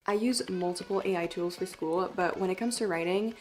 I use multiple AI tools for school, but when it comes to writing,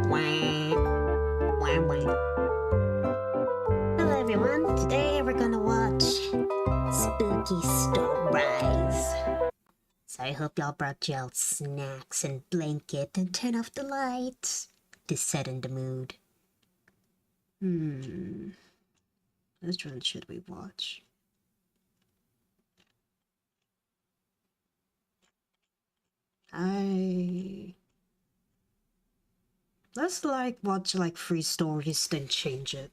Wah, wah, wah. Hello everyone, today we're gonna watch Spooky Stories. So I hope y'all brought y'all snacks and blanket and turn off the lights to set in the mood. Which one should we watch? Let's watch free stories, then change it.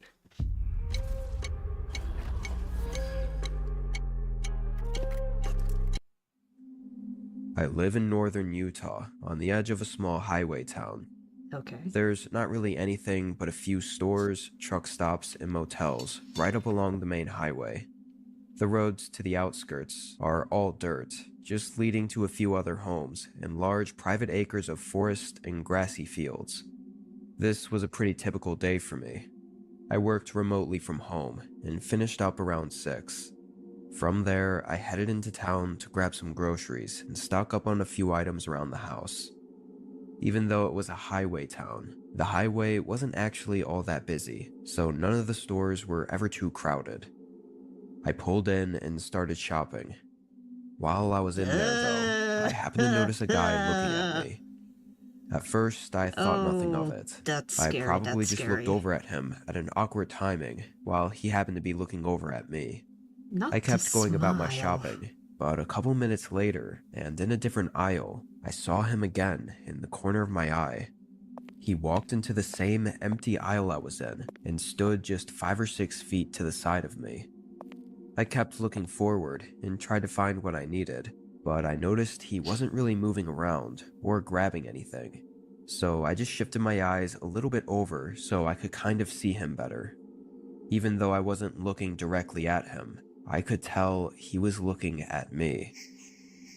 I live in northern Utah, on the edge of a small highway town. Okay. There's not really anything but a few stores, truck stops, and motels right up along the main highway. The roads to the outskirts are all dirt, just leading to a few other homes and large private acres of forest and grassy fields. This was a pretty typical day for me. I worked remotely from home and finished up around 6. From there, I headed into town to grab some groceries and stock up on a few items around the house. Even though it was a highway town, the highway wasn't actually all that busy, so none of the stores were ever too crowded. I pulled in and started shopping. While I was in there, though, I happened to notice a guy looking at me. At first, I thought nothing of it. That's I scary, probably that's just scary. looked over at him at an awkward timing, while he happened to be looking over at me. Not I kept to going about my smile. shopping, but a couple minutes later, and in a different aisle, I saw him again in the corner of my eye. He walked into the same empty aisle I was in, and stood just 5 or 6 feet to the side of me. I kept looking forward and tried to find what I needed, but I noticed he wasn't really moving around or grabbing anything. So I just shifted my eyes a little bit over so I could kind of see him better. Even though I wasn't looking directly at him, I could tell he was looking at me.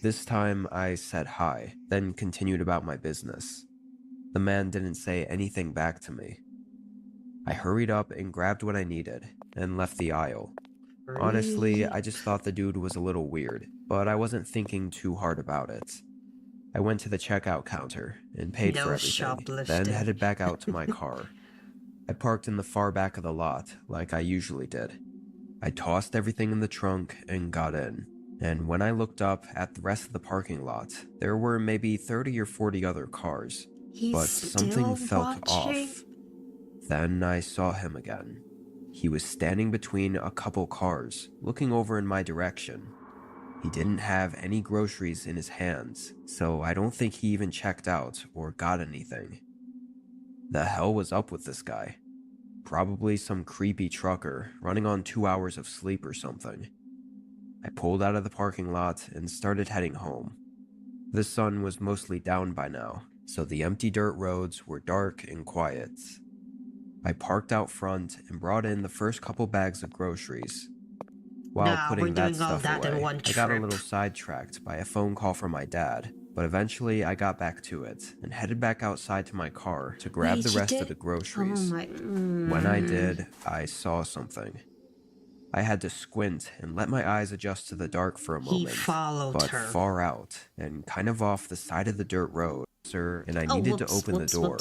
This time I said hi, then continued about my business. The man didn't say anything back to me. I hurried up and grabbed what I needed, and left the aisle. Honestly, I just thought the dude was a little weird, but I wasn't thinking too hard about it. I went to the checkout counter and paid for everything, shoplifting. then headed back out to my car. I parked in the far back of the lot, like I usually did. I tossed everything in the trunk and got in, and when I looked up at the rest of the parking lot, there were maybe 30 or 40 other cars, but something felt off. Then I saw him again. He was standing between a couple cars, looking over in my direction. He didn't have any groceries in his hands, so I don't think he even checked out or got anything. The hell was up with this guy? Probably some creepy trucker running on 2 hours of sleep or something. I pulled out of the parking lot and started heading home. The sun was mostly down by now, so the empty dirt roads were dark and quiet. I parked out front and brought in the first couple bags of groceries. While putting that stuff away, I got a little sidetracked by a phone call from my dad, but eventually I got back to it and headed back outside to my car to grab the rest of the groceries. When I did, I saw something. I had to squint and let my eyes adjust to the dark for a moment, but far out and kind of off the side of the dirt road, sir, and I needed to open the door.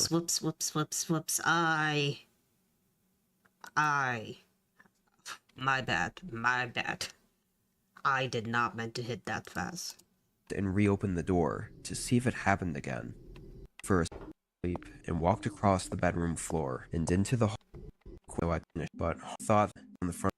My bad. I did not mean to hit that fast. And reopened the door to see if it happened again. First, sleep and walked across the bedroom floor and into the hall. But thought on the front,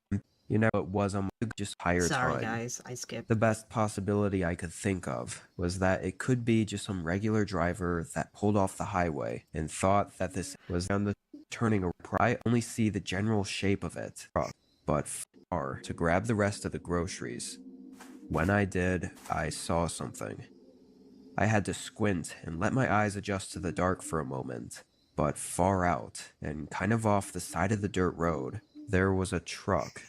it was on my just higher time. Sorry guys, I skipped. The best possibility I could think of was that it could be just some regular driver that pulled off the highway and thought that this was on the turning around. I only see the general shape of it, but far to grab the rest of the groceries. When I did, I saw something. I had to squint and let my eyes adjust to the dark for a moment, but far out and kind of off the side of the dirt road, there was a truck.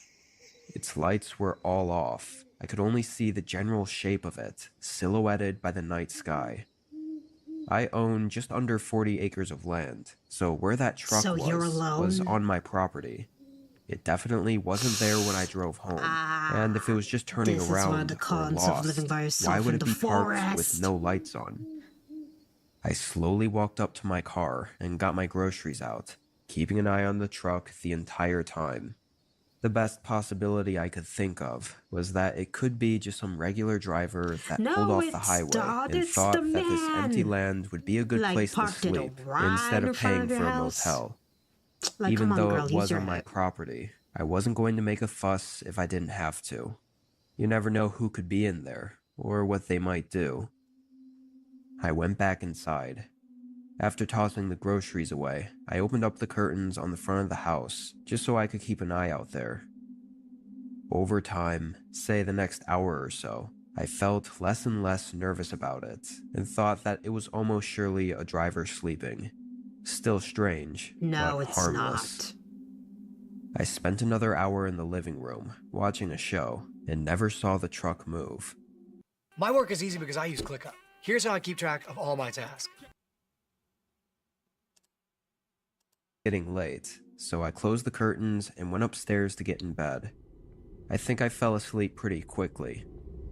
Its lights were all off. I could only see the general shape of it, silhouetted by the night sky. I own just under 40 acres of land, so where that truck was on my property. It definitely wasn't there when I drove home, and if it was just turning around or lost, why would it be parked with no lights on? I slowly walked up to my car and got my groceries out, keeping an eye on the truck the entire time. The best possibility I could think of was that it could be just some regular driver that pulled No, off the it's highway not. and It's thought the that this empty man. land would be a good Like, place to parked it sleep right instead in of front paying of your for a house. motel. Like, Even come on, though girl, it use was your on my head. property, I wasn't going to make a fuss if I didn't have to. You never know who could be in there, or what they might do. I went back inside. After tossing the groceries away, I opened up the curtains on the front of the house, just so I could keep an eye out there. Over time, say the next hour or so, I felt less and less nervous about it, and thought that it was almost surely a driver sleeping. Still strange, No, but it's harmless. not. I spent another hour in the living room, watching a show, and never saw the truck move. My work is easy because I use ClickUp. Here's how I keep track of all my tasks. Getting late, so I closed the curtains and went upstairs to get in bed. I think I fell asleep pretty quickly.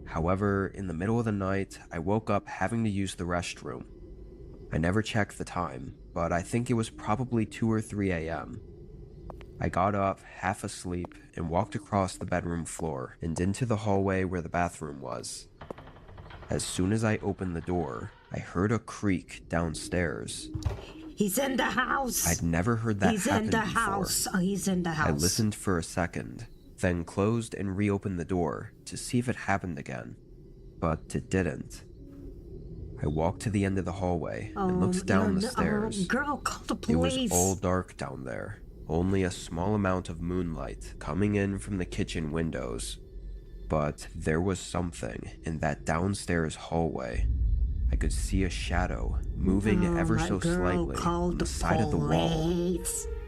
However, in the middle of the night, I woke up having to use the restroom. I never checked the time, but I think it was probably 2 or 3 a.m. I got up, half asleep, and walked across the bedroom floor and into the hallway where the bathroom was. As soon as I opened the door, I heard a creak downstairs. He's in the house. I'd never heard that He's happen in the before. house. Oh, he's in the house. I listened for a second, then closed and reopened the door to see if it happened again, but it didn't. I walked to the end of the hallway and looked down the stairs. Oh, girl, call the It was police. all dark down there, only a small amount of moonlight coming in from the kitchen windows. But there was something in that downstairs hallway. I could see a shadow moving ever so slightly on the side of the wall.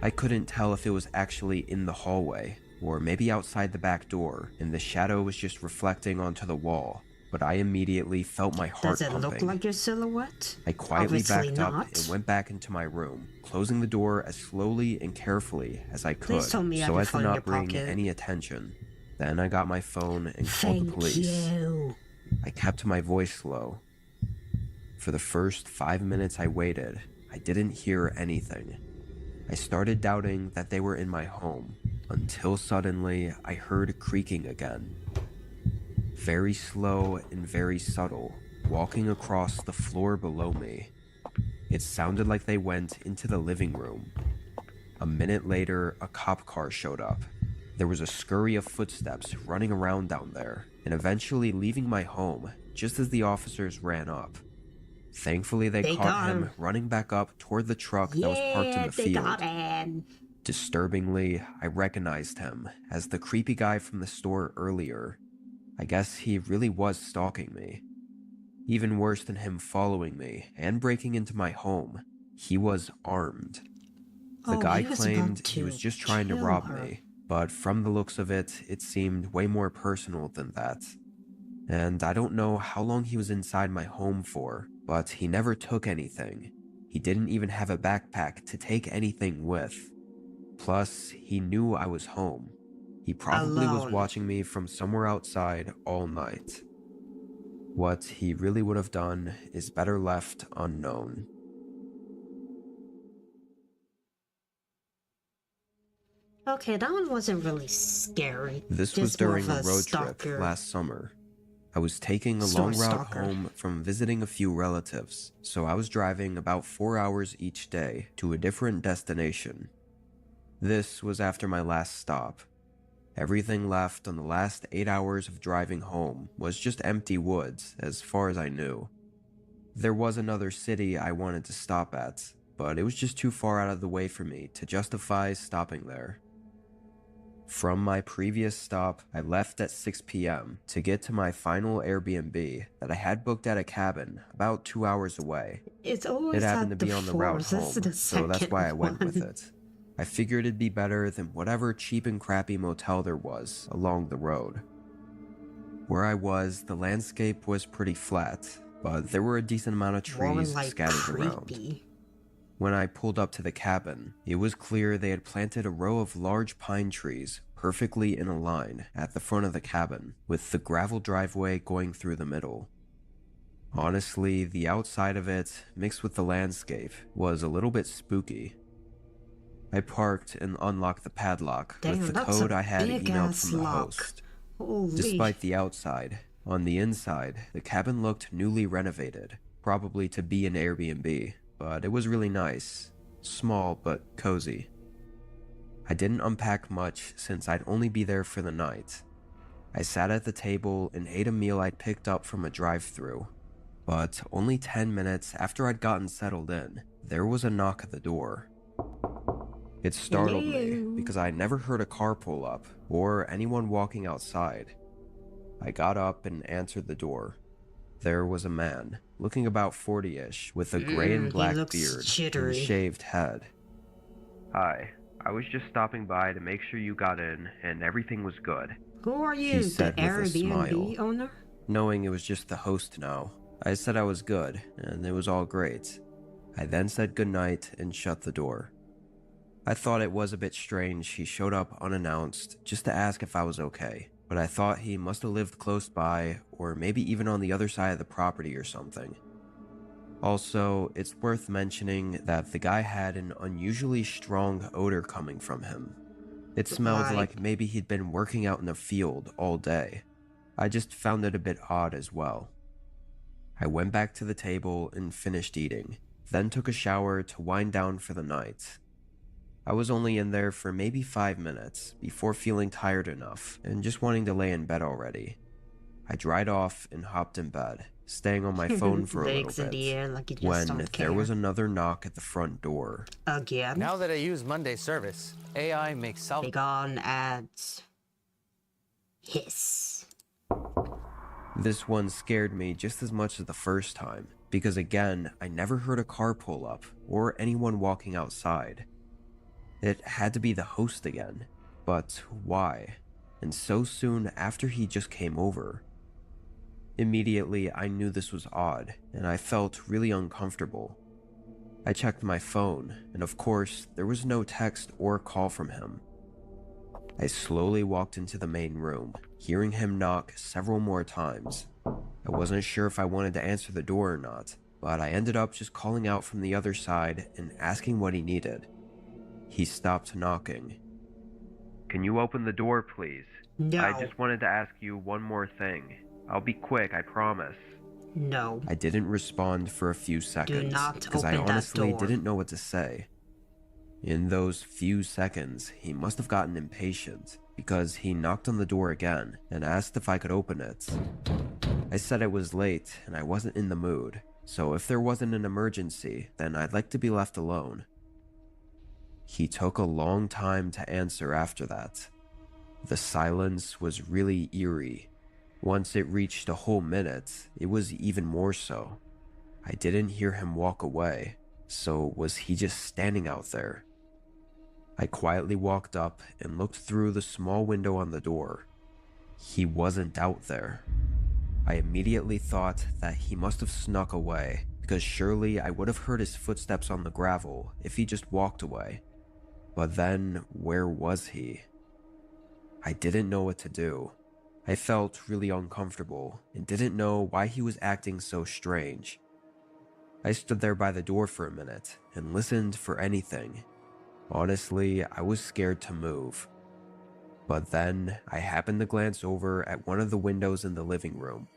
I couldn't tell if it was actually in the hallway, or maybe outside the back door, and the shadow was just reflecting onto the wall, but I immediately felt my heart Does it pumping. look like your silhouette? I quietly Obviously backed up not. and went back into my room, closing the door as slowly and carefully as I could, Please tell me you have so your as to phone in your not bring pocket. any attention. Then I got my phone and called the Thank police. you. I kept my voice low. For the first 5 minutes I waited, I didn't hear anything. I started doubting that they were in my home, until suddenly I heard creaking again. Very slow and very subtle, walking across the floor below me. It sounded like they went into the living room. A minute later, a cop car showed up. There was a scurry of footsteps running around down there, and eventually leaving my home just as the officers ran up. Thankfully, they caught got him him. running back up toward the truck that was parked in the they field. got him. Disturbingly, I recognized him as the creepy guy from the store earlier. I guess he really was stalking me. Even worse than him following me and breaking into my home, he was armed. The guy claimed he was just trying to rob me, but from the looks of it, it seemed way more personal than that. And I don't know how long he was inside my home for, but he never took anything. He didn't even have a backpack to take anything with. Plus, he knew I was home. He probably was Alone. watching me from somewhere outside all night. What he really would have done is better left unknown. Okay, that one wasn't really scary. This was Just more during of a road stalker. trip last summer. I was taking a Store long route stalker. home from visiting a few relatives, so I was driving about 4 hours each day to a different destination. This was after my last stop. Everything left on the last 8 hours of driving home was just empty woods, as far as I knew. There was another city I wanted to stop at, but it was just too far out of the way for me to justify stopping there. From my previous stop, I left at 6 p.m. to get to my final Airbnb that I had booked at a cabin about 2 hours away. It's always It happened to at the be on the route fours. This home, is the so that's second why I went with one. it. I figured it'd be better than whatever cheap and crappy motel there was along the road. Where I was, the landscape was pretty flat, but there were a decent amount of More trees like scattered around. creepy. When I pulled up to the cabin, it was clear they had planted a row of large pine trees perfectly in a line at the front of the cabin, with the gravel driveway going through the middle. Honestly, the outside of it, mixed with the landscape, was a little bit spooky. I parked and unlocked the padlock with Damn, the that's code a I had emailed big-ass from the lock. host. Holy. Despite the outside, on the inside, the cabin looked newly renovated, probably to be an Airbnb, but it was really nice. Small but cozy. I didn't unpack much since I'd only be there for the night. I sat at the table and ate a meal I'd picked up from a drive-thru. But only 10 minutes after I'd gotten settled in, there was a knock at the door. It startled me because I never heard a car pull up or anyone walking outside. I got up and answered the door. There was a man, looking about 40-ish, with a gray and black looks beard jittery. and shaved head. Hi, I was just stopping by to make sure you got in and everything was good. Who are He you, the said with a Airbnb smile. owner? Knowing it was just the host now, I said I was good and it was all great. I then said goodnight and shut the door. I thought it was a bit strange he showed up unannounced just to ask if I was okay, but I thought he must have lived close by or maybe even on the other side of the property or something. Also, it's worth mentioning that the guy had an unusually strong odor coming from him. It smelled like maybe he'd been working out in a field all day. I just found it a bit odd as well. I went back to the table and finished eating, then took a shower to wind down for the night. I was only in there for maybe 5 minutes before feeling tired enough and just wanting to lay in bed already. I dried off and hopped in bed, staying on my phone for a little Legs in the bit, air like you just when don't care. there was another knock at the front door. Again? Now that I use Monday service, AI makes Big on ads. Hiss. This one scared me just as much as the first time, because again, I never heard a car pull up or anyone walking outside. It had to be the host again, but why? And so soon after he just came over. Immediately, I knew this was odd, and I felt really uncomfortable. I checked my phone, and of course, there was no text or call from him. I slowly walked into the main room, hearing him knock several more times. I wasn't sure if I wanted to answer the door or not, but I ended up just calling out from the other side and asking what he needed. He stopped knocking. Can you open the door, please? No. I just wanted to ask you one more thing. I'll be quick, I promise. No. I didn't respond for a few seconds not because I open that honestly door. didn't know what to say. In those few seconds, he must have gotten impatient because he knocked on the door again and asked if I could open it. I said it was late and I wasn't in the mood, so if there wasn't an emergency, then I'd like to be left alone. He took a long time to answer after that. The silence was really eerie. Once it reached a whole minute, it was even more so. I didn't hear him walk away, so was he just standing out there? I quietly walked up and looked through the small window on the door. He wasn't out there. I immediately thought that he must have snuck away, because surely I would have heard his footsteps on the gravel if he just walked away. But then, where was he? I didn't know what to do. I felt really uncomfortable and didn't know why he was acting so strange. I stood there by the door for a minute and listened for anything. Honestly, I was scared to move. But then, I happened to glance over at one of the windows in the living room.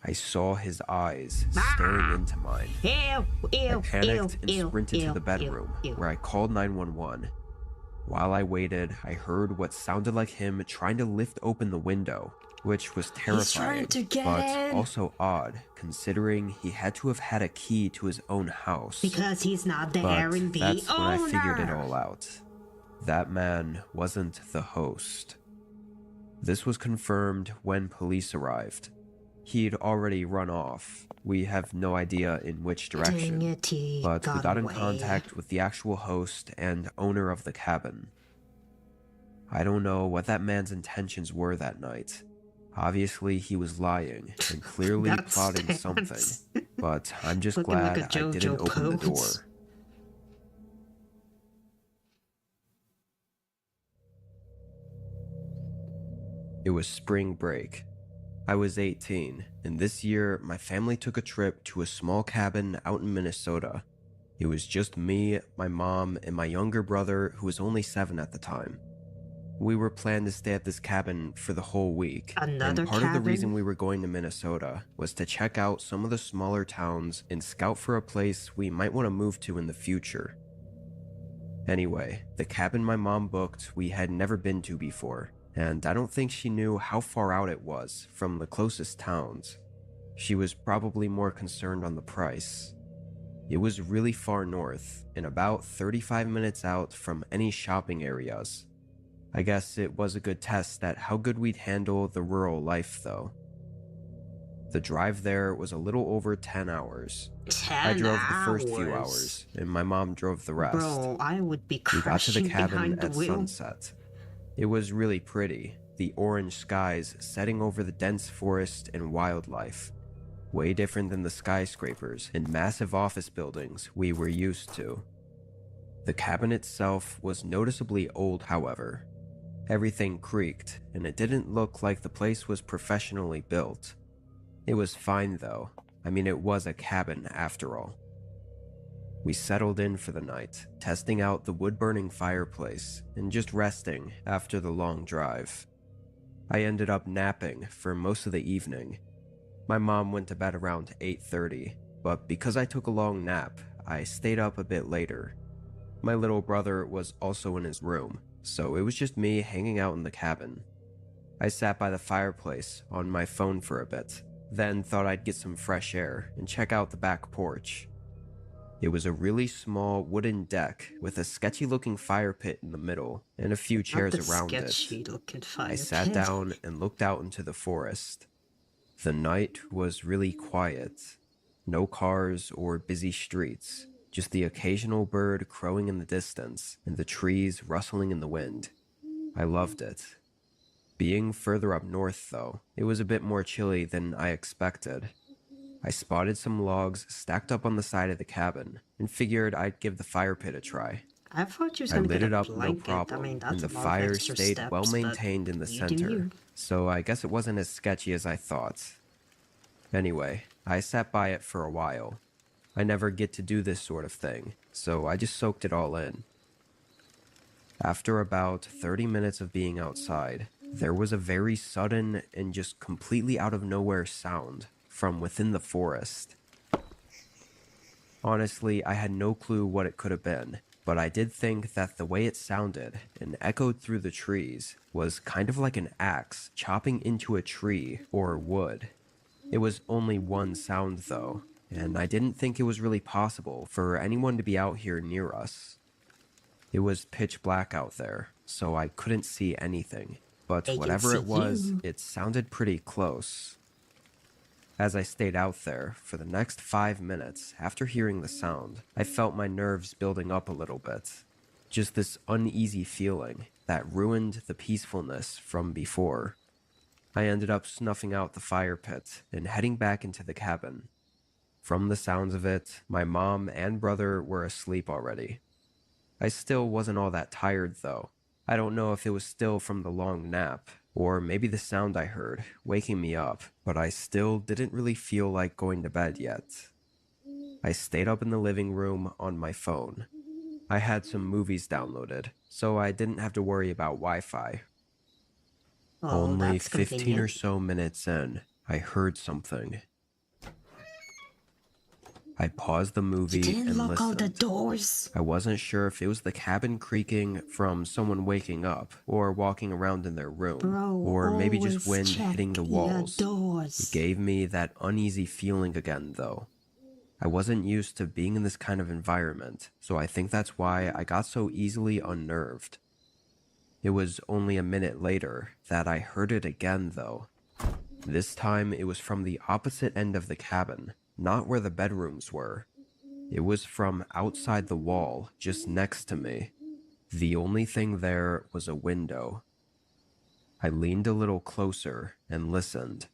I saw his eyes staring into mine. Ew, I ew, panicked and ew, sprinted ew, to the bedroom, where I called 911. While I waited, I heard what sounded like him trying to lift open the window, which was terrifying, to get but in. also odd, considering he had to have had a key to his own house. Because he's not the But Airbnb that's when I figured it owner. all out. That man wasn't the host. This was confirmed when police arrived. He'd already run off. We have no idea in which direction, Dang it, he but we got in away. contact with the actual host and owner of the cabin. I don't know what that man's intentions were that night. Obviously, he was lying and clearly That plotting stands. something, but I'm just Looking like glad a I didn't JoJo open the door. pose. It was spring break. I was 18, and this year my family took a trip to a small cabin out in Minnesota. It was just me, my mom, and my younger brother, who was only 7 at the time. We were planned to stay at this cabin for the whole week, Another and part of the reason cabin? we were going to Minnesota was to check out some of the smaller towns and scout for a place we might want to move to in the future. Anyway, the cabin my mom booked we had never been to before, and I don't think she knew how far out it was from the closest towns. She was probably more concerned on the price. It was really far north, and about 35 minutes out from any shopping areas. I guess it was a good test at how good we'd handle the rural life, though. The drive there was a little over 10 hours. 10 I drove the first few hours, and my mom drove the rest. Bro, I would be We got to the crashing cabin behind the at wheel. sunset. It was really pretty, the orange skies setting over the dense forest and wildlife. Way different than the skyscrapers and massive office buildings we were used to. The cabin itself was noticeably old, however. Everything creaked, and it didn't look like the place was professionally built. It was fine though. I mean, it was a cabin after all. We settled in for the night, testing out the wood-burning fireplace and just resting after the long drive. I ended up napping for most of the evening. My mom went to bed around 8:30, but because I took a long nap, I stayed up a bit later. My little brother was also in his room, so it was just me hanging out in the cabin. I sat by the fireplace on my phone for a bit, then thought I'd get some fresh air and check out the back porch. It was a really small wooden deck with a sketchy looking fire pit in the middle and a few chairs around it. I sat down and looked out into the forest. The night was really quiet. No cars or busy streets, just the occasional bird crowing in the distance and the trees rustling in the wind. I loved it. Being further up north, though, it was a bit more chilly than I expected. I spotted some logs stacked up on the side of the cabin and figured I'd give the fire pit a try. I thought you was I gonna lit get it a up no blanket. problem, I mean, and that's the a lot of fire extra stayed steps, well but maintained in the you do center, you. so I guess it wasn't as sketchy as I thought. Anyway, I sat by it for a while. I never get to do this sort of thing, so I just soaked it all in. After about 30 minutes of being outside, there was a very sudden and just completely out of nowhere sound from within the forest. Honestly, I had no clue what it could have been, but I did think that the way it sounded and echoed through the trees was kind of like an axe chopping into a tree or wood. It was only one sound though, and I didn't think it was really possible for anyone to be out here near us. It was pitch black out there, so I couldn't see anything, but They can whatever see it was, you. it sounded pretty close. As I stayed out there for the next 5 minutes after hearing the sound, I felt my nerves building up a little bit. Just this uneasy feeling that ruined the peacefulness from before. I ended up snuffing out the fire pit and heading back into the cabin. From the sounds of it, my mom and brother were asleep already. I still wasn't all that tired though. I don't know if it was still from the long nap, or maybe the sound I heard waking me up, but I still didn't really feel like going to bed yet. I stayed up in the living room on my phone. I had some movies downloaded, so I didn't have to worry about Wi-Fi. Oh, Only that's 15 or convenient. so minutes in, I heard something. I paused the movie You didn't and lock all the listened. doors. I wasn't sure if it was the cabin creaking from someone waking up or walking around in their room, Bro, or maybe just always wind check hitting the your walls. doors. It gave me that uneasy feeling again, though. I wasn't used to being in this kind of environment, so I think that's why I got so easily unnerved. It was only a minute later that I heard it again, though. This time it was from the opposite end of the cabin, not where the bedrooms were. It was from outside the wall, just next to me. The only thing there was a window. I leaned a little closer and listened.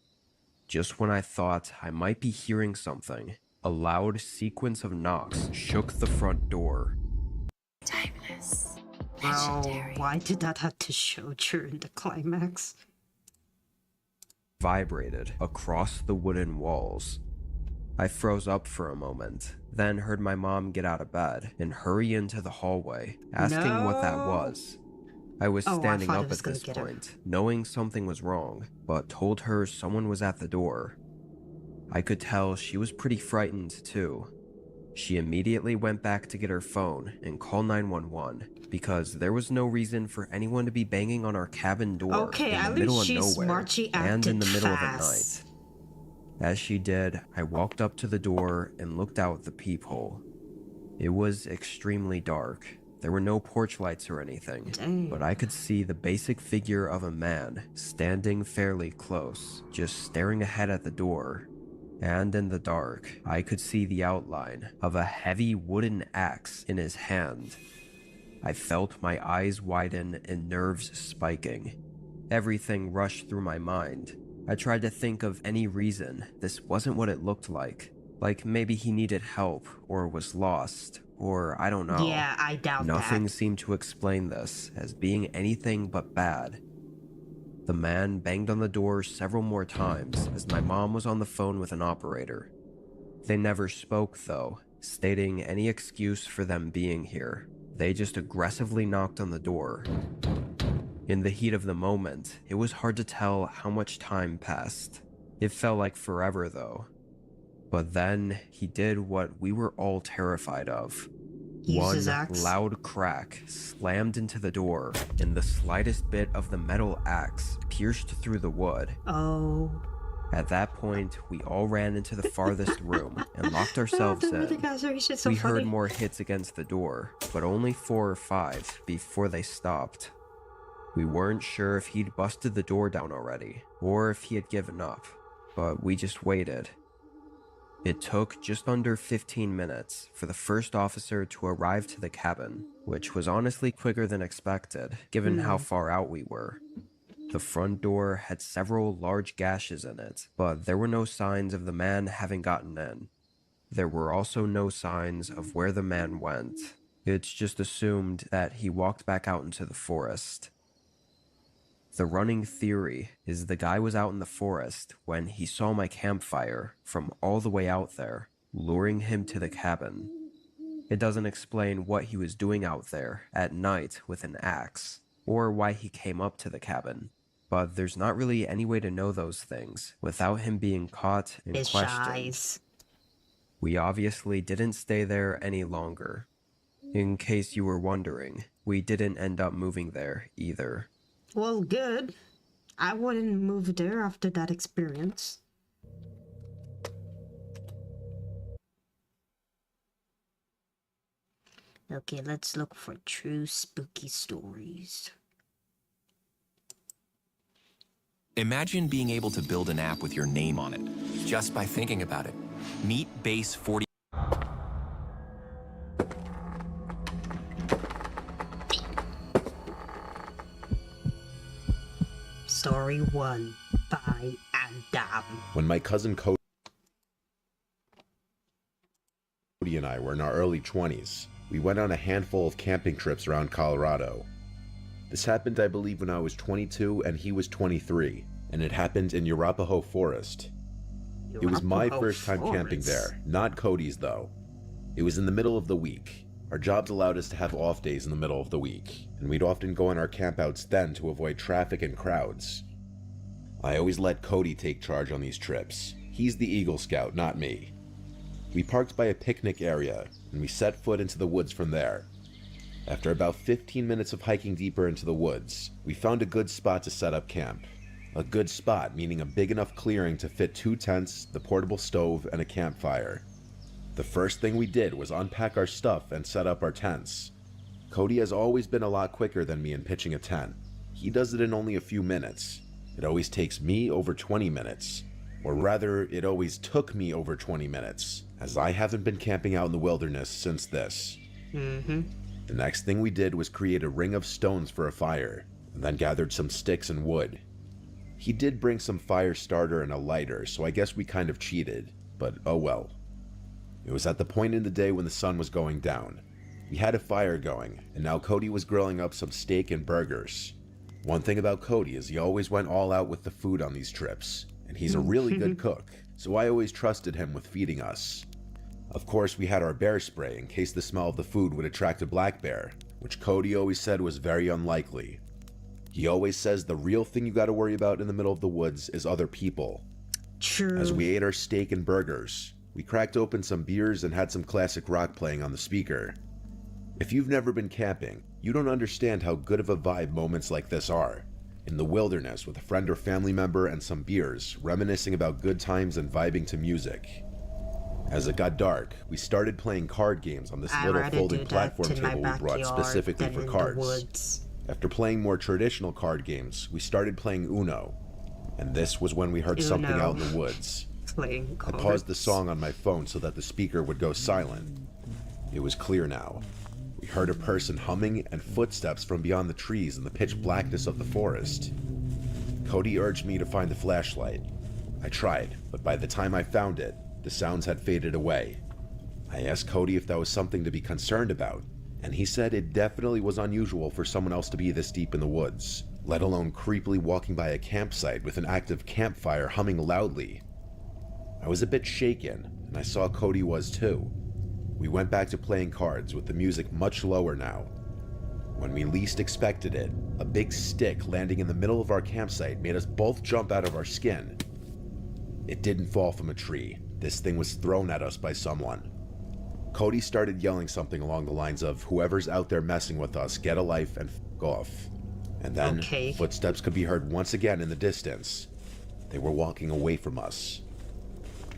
Just when I thought I might be hearing something, a loud sequence of knocks shook the front door. Timeless. Bro, why did that have to show during the climax? vibrated across the wooden walls. I froze up for a moment, then heard my mom get out of bed and hurry into the hallway, asking what that was. I was standing up at this point, knowing something was wrong, but told her someone was at the door. I could tell she was pretty frightened too. She immediately went back to get her phone and call 911 because there was no reason for anyone to be banging on our cabin door in the middle of nowhere and in the middle of the night. As she did, I walked up to the door and looked out the peephole. It was extremely dark. There were no porch lights or anything, but I could see the basic figure of a man standing fairly close, just staring ahead at the door. And in the dark, I could see the outline of a heavy wooden axe in his hand. I felt my eyes widen and nerves spiking. Everything rushed through my mind. I tried to think of any reason this wasn't what it looked like maybe he needed help or was lost, or I don't know. Yeah, I doubt Nothing that. seemed to explain this as being anything but bad. The man banged on the door several more times as my mom was on the phone with an operator. They never spoke though, stating any excuse for them being here. They just aggressively knocked on the door. In the heat of the moment, it was hard to tell how much time passed. It felt like forever though. But then he did what we were all terrified of. One loud crack slammed into the door, and the slightest bit of the metal axe pierced through the wood. Oh. At that point, we all ran into the farthest room and locked ourselves in. We heard more hits against the door, but only 4 or 5 before they stopped. We weren't sure if he'd busted the door down already, or if he had given up, but we just waited. It took just under 15 minutes for the first officer to arrive to the cabin, which was honestly quicker than expected, given how far out we were. The front door had several large gashes in it, but there were no signs of the man having gotten in. There were also no signs of where the man went. It's just assumed that he walked back out into the forest. The running theory is the guy was out in the forest when he saw my campfire from all the way out there, luring him to the cabin. It doesn't explain what he was doing out there at night with an axe, or why he came up to the cabin. But there's not really any way to know those things without him being caught and questioned. We obviously didn't stay there any longer. In case you were wondering, we didn't end up moving there either. Well, good. I wouldn't move there after that experience. Okay, let's look for true spooky stories. Imagine being able to build an app with your name on it, just by thinking about it. Meet Base 40. Story 1 by Adam. When my cousin Cody and I were in our early 20s, we went on a handful of camping trips around Colorado. This happened, I believe, when I was 22 and he was 23, and it happened in Arapahoe Forest. It was my first time camping there, not Cody's though. It was in the middle of the week. Our jobs allowed us to have off days in the middle of the week, and we'd often go on our campouts then to avoid traffic and crowds. I always let Cody take charge on these trips. He's the Eagle Scout, not me. We parked by a picnic area, and we set foot into the woods from there. After about 15 minutes of hiking deeper into the woods, we found a good spot to set up camp. A good spot meaning a big enough clearing to fit 2 tents, the portable stove, and a campfire. The first thing we did was unpack our stuff and set up our tents. Cody has always been a lot quicker than me in pitching a tent. He does it in only a few minutes. It always takes me over 20 minutes. Or rather, it always took me over 20 minutes, as I haven't been camping out in the wilderness since this. The next thing we did was create a ring of stones for a fire, and then gathered some sticks and wood. He did bring some fire starter and a lighter, so I guess we kind of cheated, but oh well. It was at the point in the day when the sun was going down. We had a fire going, and now Cody was grilling up some steak and burgers. One thing about Cody is he always went all out with the food on these trips. and he's a really good cook, so I always trusted him with feeding us. Of course, we had our bear spray in case the smell of the food would attract a black bear, which Cody always said was very unlikely. He always says the real thing you gotta worry about in the middle of the woods is other people. True. As we ate our steak and burgers, we cracked open some beers and had some classic rock playing on the speaker. If you've never been camping, you don't understand how good of a vibe moments like this are. In the wilderness with a friend or family member and some beers, reminiscing about good times and vibing to music. As it got dark, we started playing card games on this I little rather folding do that platform in my table we brought backyard specifically than for in the cards. woods. After playing more traditional card games, we started playing Uno. And this was when we heard something Uno. out in the woods. Playing I cards. paused the song on my phone so that the speaker would go silent. It was clear now. We heard a person humming and footsteps from beyond the trees in the pitch blackness of the forest. Cody urged me to find the flashlight. I tried, but by the time I found it, the sounds had faded away. I asked Cody if that was something to be concerned about, and he said it definitely was unusual for someone else to be this deep in the woods, let alone creepily walking by a campsite with an active campfire humming loudly. I was a bit shaken, and I saw Cody was too. We went back to playing cards with the music much lower now. When we least expected it, a big stick landing in the middle of our campsite made us both jump out of our skin. It didn't fall from a tree. This thing was thrown at us by someone. Cody started yelling something along the lines of, "Whoever's out there messing with us, get a life and f*** off." And then footsteps could be heard once again in the distance. They were walking away from us.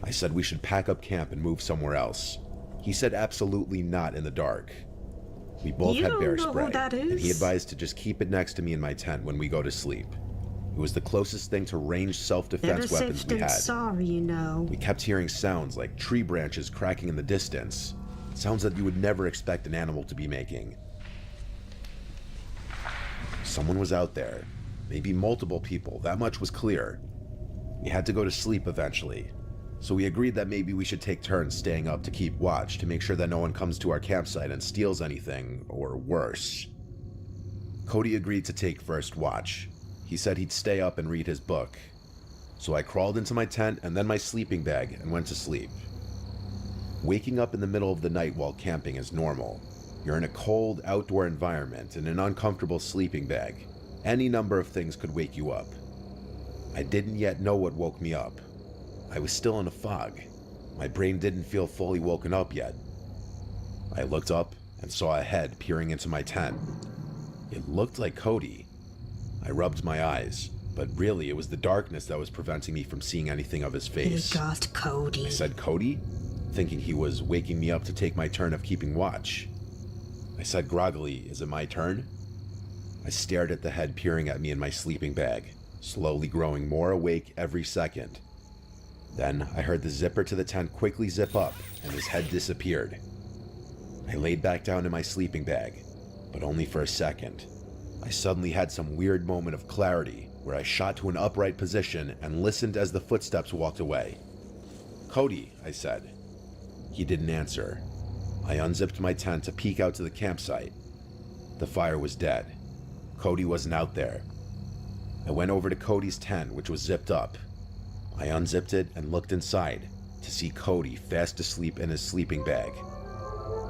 I said we should pack up camp and move somewhere else. He said absolutely not in the dark. We both had bear spray, and he advised to just keep it next to me in my tent when we go to sleep. It was the closest thing to ranged self-defense weapons we had. Sorry, you know. We kept hearing sounds like tree branches cracking in the distance. Sounds that you would never expect an animal to be making. Someone was out there. Maybe multiple people, that much was clear. We had to go to sleep eventually. So we agreed that maybe we should take turns staying up to keep watch to make sure that no one comes to our campsite and steals anything, or worse. Cody agreed to take first watch. He said he'd stay up and read his book. So I crawled into my tent and then my sleeping bag and went to sleep. Waking up in the middle of the night while camping is normal. You're in a cold, outdoor environment in an uncomfortable sleeping bag. Any number of things could wake you up. I didn't yet know what woke me up. I was still in a fog. My brain didn't feel fully woken up yet. I looked up and saw a head peering into my tent. It looked like Cody. I rubbed my eyes, but really it was the darkness that was preventing me from seeing anything of his face. You got Cody. I said, "Cody?" thinking he was waking me up to take my turn of keeping watch. I said groggily, "Is it my turn?" I stared at the head peering at me in my sleeping bag, slowly growing more awake every second. Then I heard the zipper to the tent quickly zip up, and his head disappeared. I laid back down in my sleeping bag, but only for a second. I suddenly had some weird moment of clarity, where I shot to an upright position and listened as the footsteps walked away. "Cody," I said. He didn't answer. I unzipped my tent to peek out to the campsite. The fire was dead. Cody wasn't out there. I went over to Cody's tent, which was zipped up. I unzipped it and looked inside to see Cody fast asleep in his sleeping bag.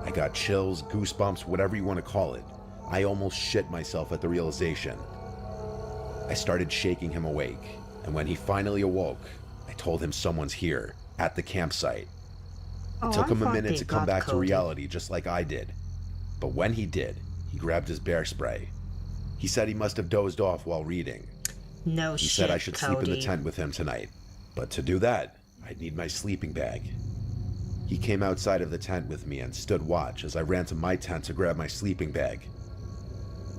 I got chills, goosebumps, whatever you want to call it. I almost shit myself at the realization. I started shaking him awake, and when he finally awoke, I told him someone's here, at the campsite. It took him a minute to come back to reality just like I did. But when he did, he grabbed his bear spray. He said he must have dozed off while reading. No He shit, said I should sleep in the Cody. tent with him tonight. But to do that, I'd need my sleeping bag. He came outside of the tent with me and stood watch as I ran to my tent to grab my sleeping bag.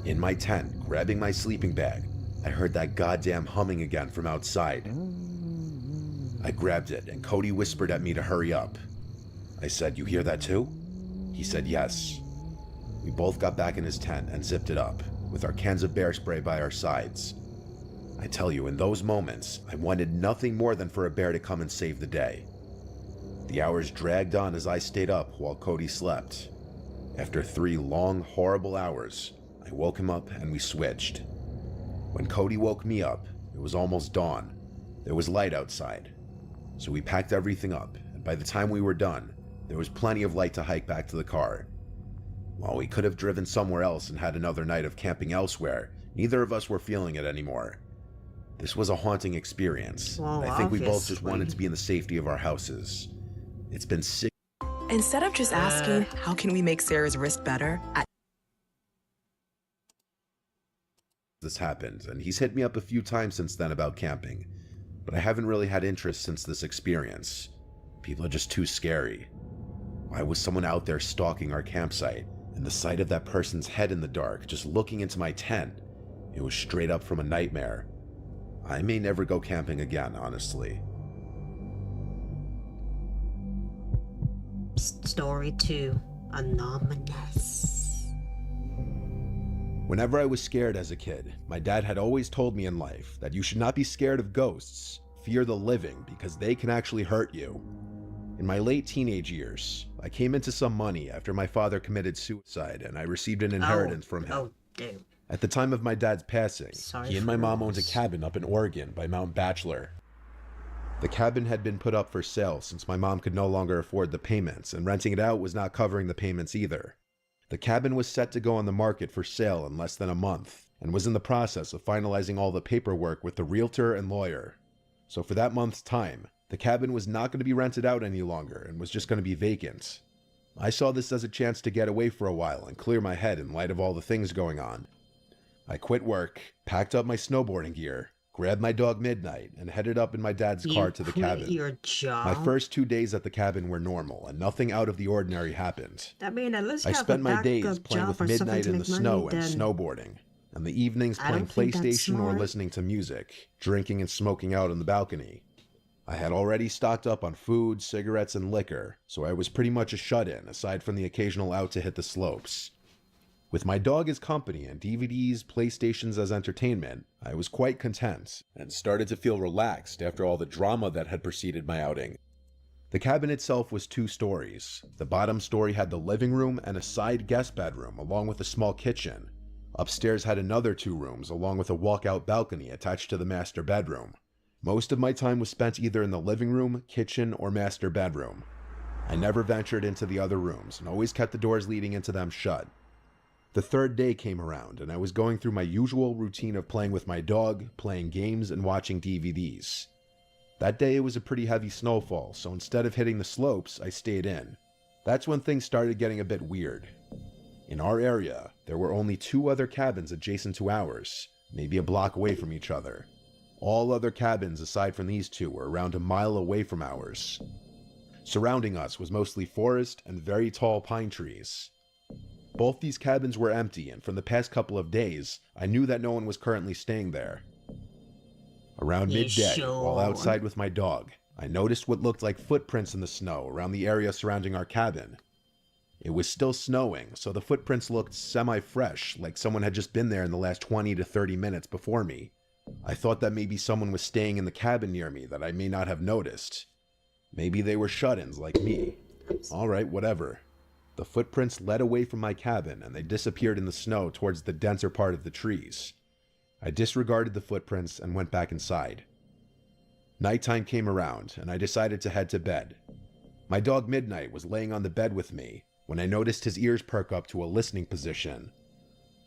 In my tent, grabbing my sleeping bag, I heard that goddamn humming again from outside. I grabbed it and Cody whispered at me to hurry up. I said, "You hear that too?" He said yes. We both got back in his tent and zipped it up, with our cans of bear spray by our sides. I tell you, in those moments, I wanted nothing more than for a bear to come and save the day. The hours dragged on as I stayed up while Cody slept. After 3 long, horrible hours, I woke him up and we switched. When Cody woke me up, it was almost dawn. There was light outside, so we packed everything up, and by the time we were done, there was plenty of light to hike back to the car. While we could have driven somewhere else and had another night of camping elsewhere, neither of us were feeling it anymore. This was a haunting experience. Well, I think we both just obviously. wanted to be in the safety of our houses. It's been 6 Instead of just asking, how can we make Sarah's wrist better? this happened, and he's hit me up a few times since then about camping, but I haven't really had interest since this experience. People are just too scary. Why was someone out there stalking our campsite? And the sight of that person's head in the dark, just looking into my tent, it was straight up from a nightmare. I may never go camping again, honestly. Story 2. Anonymous. Whenever I was scared as a kid, my dad had always told me in life that you should not be scared of ghosts, fear the living, because they can actually hurt you. In my late teenage years, I came into some money after my father committed suicide and I received an inheritance from him. Oh, dude. At the time of my dad's passing, Sorry he and for my mom the owned a loss. cabin up in Oregon by Mount Bachelor. The cabin had been put up for sale since my mom could no longer afford the payments, and renting it out was not covering the payments either. The cabin was set to go on the market for sale in less than a month, and was in the process of finalizing all the paperwork with the realtor and lawyer. So for that month's time, the cabin was not going to be rented out any longer and was just going to be vacant. I saw this as a chance to get away for a while and clear my head in light of all the things going on. I quit work, packed up my snowboarding gear, grabbed my dog Midnight, and headed up in my dad's car to the quit cabin. your job? My first 2 days at the cabin were normal, and nothing out of the ordinary happened. I mean, at least I have spent a my days backup playing job with or something Midnight to in the make money, snow and then snowboarding, and the evenings I playing don't think that's PlayStation or smart. listening to music, drinking and smoking out on the balcony. I had already stocked up on food, cigarettes, and liquor, so I was pretty much a shut-in, aside from the occasional out to hit the slopes. With my dog as company and DVDs, PlayStations as entertainment, I was quite content, and started to feel relaxed after all the drama that had preceded my outing. The cabin itself was 2 stories. The bottom story had the living room and a side guest bedroom, along with a small kitchen. Upstairs had another 2 rooms, along with a walkout balcony attached to the master bedroom. Most of my time was spent either in the living room, kitchen, or master bedroom. I never ventured into the other rooms, and always kept the doors leading into them shut. The 3rd day came around, and I was going through my usual routine of playing with my dog, playing games, and watching DVDs. That day it was a pretty heavy snowfall, so instead of hitting the slopes, I stayed in. That's when things started getting a bit weird. In our area, there were only 2 other cabins adjacent to ours, maybe a block away from each other. All other cabins aside from these 2 were around a mile away from ours. Surrounding us was mostly forest and very tall pine trees. Both these cabins were empty, and from the past couple of days, I knew that no one was currently staying there. Around You midday, sure? while outside with my dog, I noticed what looked like footprints in the snow around the area surrounding our cabin. It was still snowing, so the footprints looked semi-fresh, like someone had just been there in the last 20 to 30 minutes before me. I thought that maybe someone was staying in the cabin near me that I may not have noticed. Maybe they were shut-ins like me. Alright, whatever. The footprints led away from my cabin and they disappeared in the snow towards the denser part of the trees. I disregarded the footprints and went back inside. Nighttime came around and I decided to head to bed. My dog Midnight was laying on the bed with me when I noticed his ears perk up to a listening position.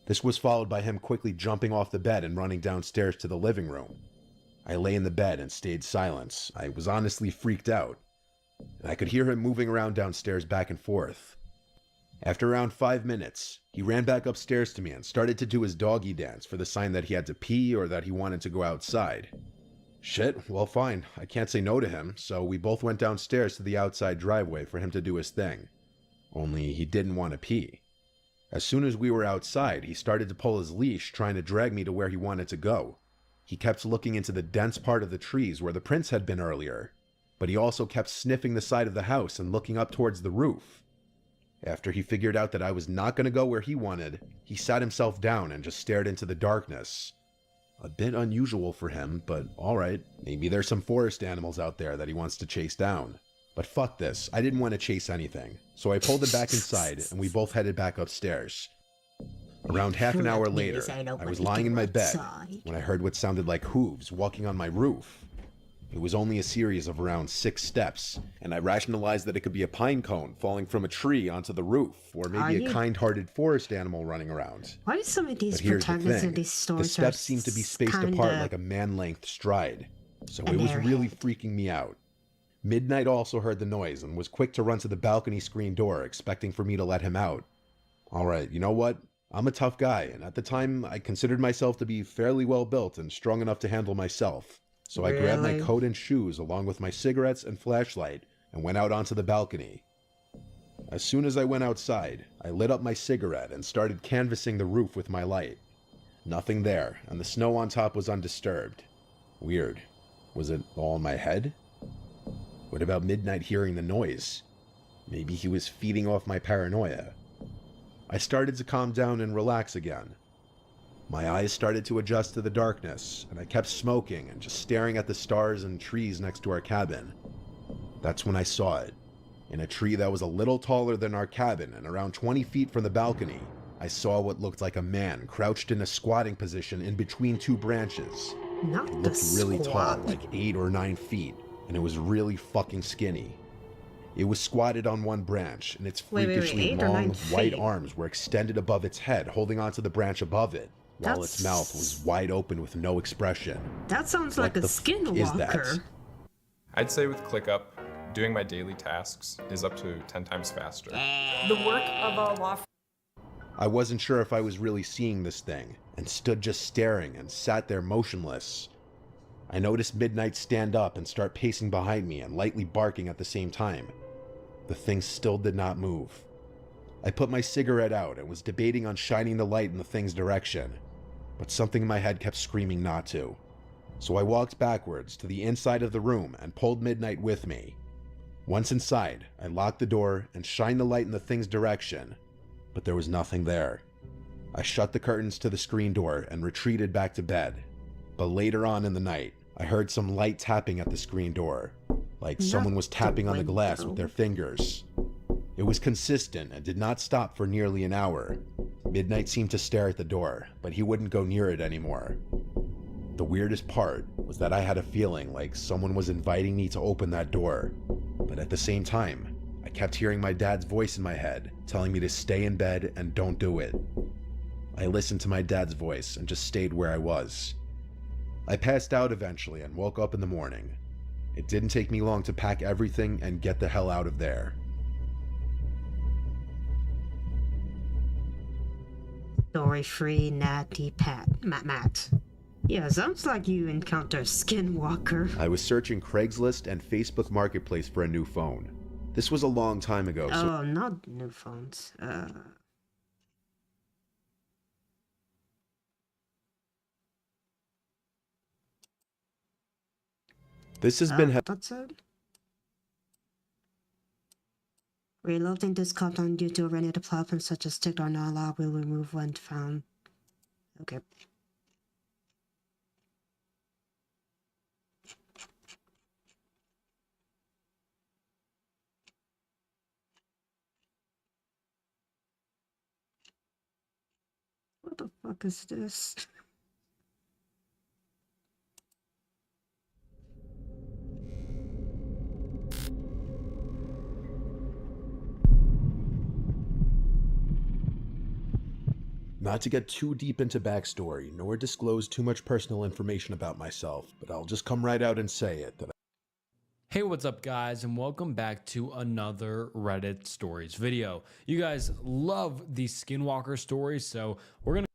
This was followed by him quickly jumping off the bed and running downstairs to the living room. I lay in the bed and stayed silent. I was honestly freaked out, and I could hear him moving around downstairs back and forth. After around 5 minutes, he ran back upstairs to me and started to do his doggy dance for the sign that he had to pee or that he wanted to go outside. Shit, well fine, I can't say no to him, so we both went downstairs to the outside driveway for him to do his thing. Only he didn't want to pee. As soon as we were outside, he started to pull his leash, trying to drag me to where he wanted to go. He kept looking into the dense part of the trees where the prints had been earlier, but he also kept sniffing the side of the house and looking up towards the roof. After he figured out that I was not going to go where he wanted, he sat himself down and just stared into the darkness. A bit unusual for him, but alright, maybe there's some forest animals out there that he wants to chase down. But fuck this, I didn't want to chase anything, so I pulled him back inside and we both headed back upstairs. Around half an hour later, I was lying in my bed when I heard what sounded like hooves walking on my roof. It was only a series of around 6 steps, and I rationalized that it could be a pine cone falling from a tree onto the roof, or maybe a kind-hearted forest animal running around. Why do some of these But here's the protagonists in thing, these the stories steps seemed to be spaced apart like a man-length stride, so it was really freaking me out. Midnight also heard the noise and was quick to run to the balcony screen door, expecting for me to let him out. Alright, you know what? I'm a tough guy, and at the time, I considered myself to be fairly well built and strong enough to handle myself. So I grabbed my coat and shoes along with my cigarettes and flashlight and went out onto the balcony. As soon as I went outside, I lit up my cigarette and started canvassing the roof with my light. Nothing there, and the snow on top was undisturbed. Weird. Was it all in my head? What about Midnight hearing the noise? Maybe he was feeding off my paranoia. I started to calm down and relax again. My eyes started to adjust to the darkness, and I kept smoking and just staring at the stars and trees next to our cabin. That's when I saw it. In a tree that was a little taller than our cabin and around 20 feet from the balcony, I saw what looked like a man crouched in a squatting position in between 2 branches. It looked really tall, like 8 or 9 feet, and it was really fucking skinny. It was squatted on one branch, and its freakishly long, white arms were extended above its head, holding onto the branch above it, while its mouth was wide open with no expression. That sounds like a skinwalker. I'd say with ClickUp, doing my daily tasks is up to 10 times faster. The work of a law firm. I wasn't sure if I was really seeing this thing, and stood just staring and sat there motionless. I noticed Midnight stand up and start pacing behind me and lightly barking at the same time. The thing still did not move. I put my cigarette out and was debating on shining the light in the thing's direction, but something in my head kept screaming not to. So I walked backwards to the inside of the room and pulled Midnight with me. Once inside, I locked the door and shined the light in the thing's direction, but there was nothing there. I shut the curtains to the screen door and retreated back to bed. But later on in the night, I heard some light tapping at the screen door, like someone was tapping on the glass with their fingers. It was consistent and did not stop for nearly an hour. Midnight seemed to stare at the door, but he wouldn't go near it anymore. The weirdest part was that I had a feeling like someone was inviting me to open that door, but at the same time, I kept hearing my dad's voice in my head, telling me to stay in bed and don't do it. I listened to my dad's voice and just stayed where I was. I passed out eventually and woke up in the morning. It didn't take me long to pack everything and get the hell out of there. Story-free, natty Matt. Yeah, sounds like you encounter Skinwalker. I was searching Craigslist and Facebook Marketplace for a new phone. This was a long time ago, so... Oh, not new phones. This has been... That's it? Reloading this content due to any other platforms such as TikTok or not allowed will remove when found. Okay. What the fuck is this? Not to get too deep into backstory, nor disclose too much personal information about myself, but I'll just come right out and say it. Hey, what's up guys, and welcome back to another Reddit stories video. You guys love these Skinwalker stories, so we're gonna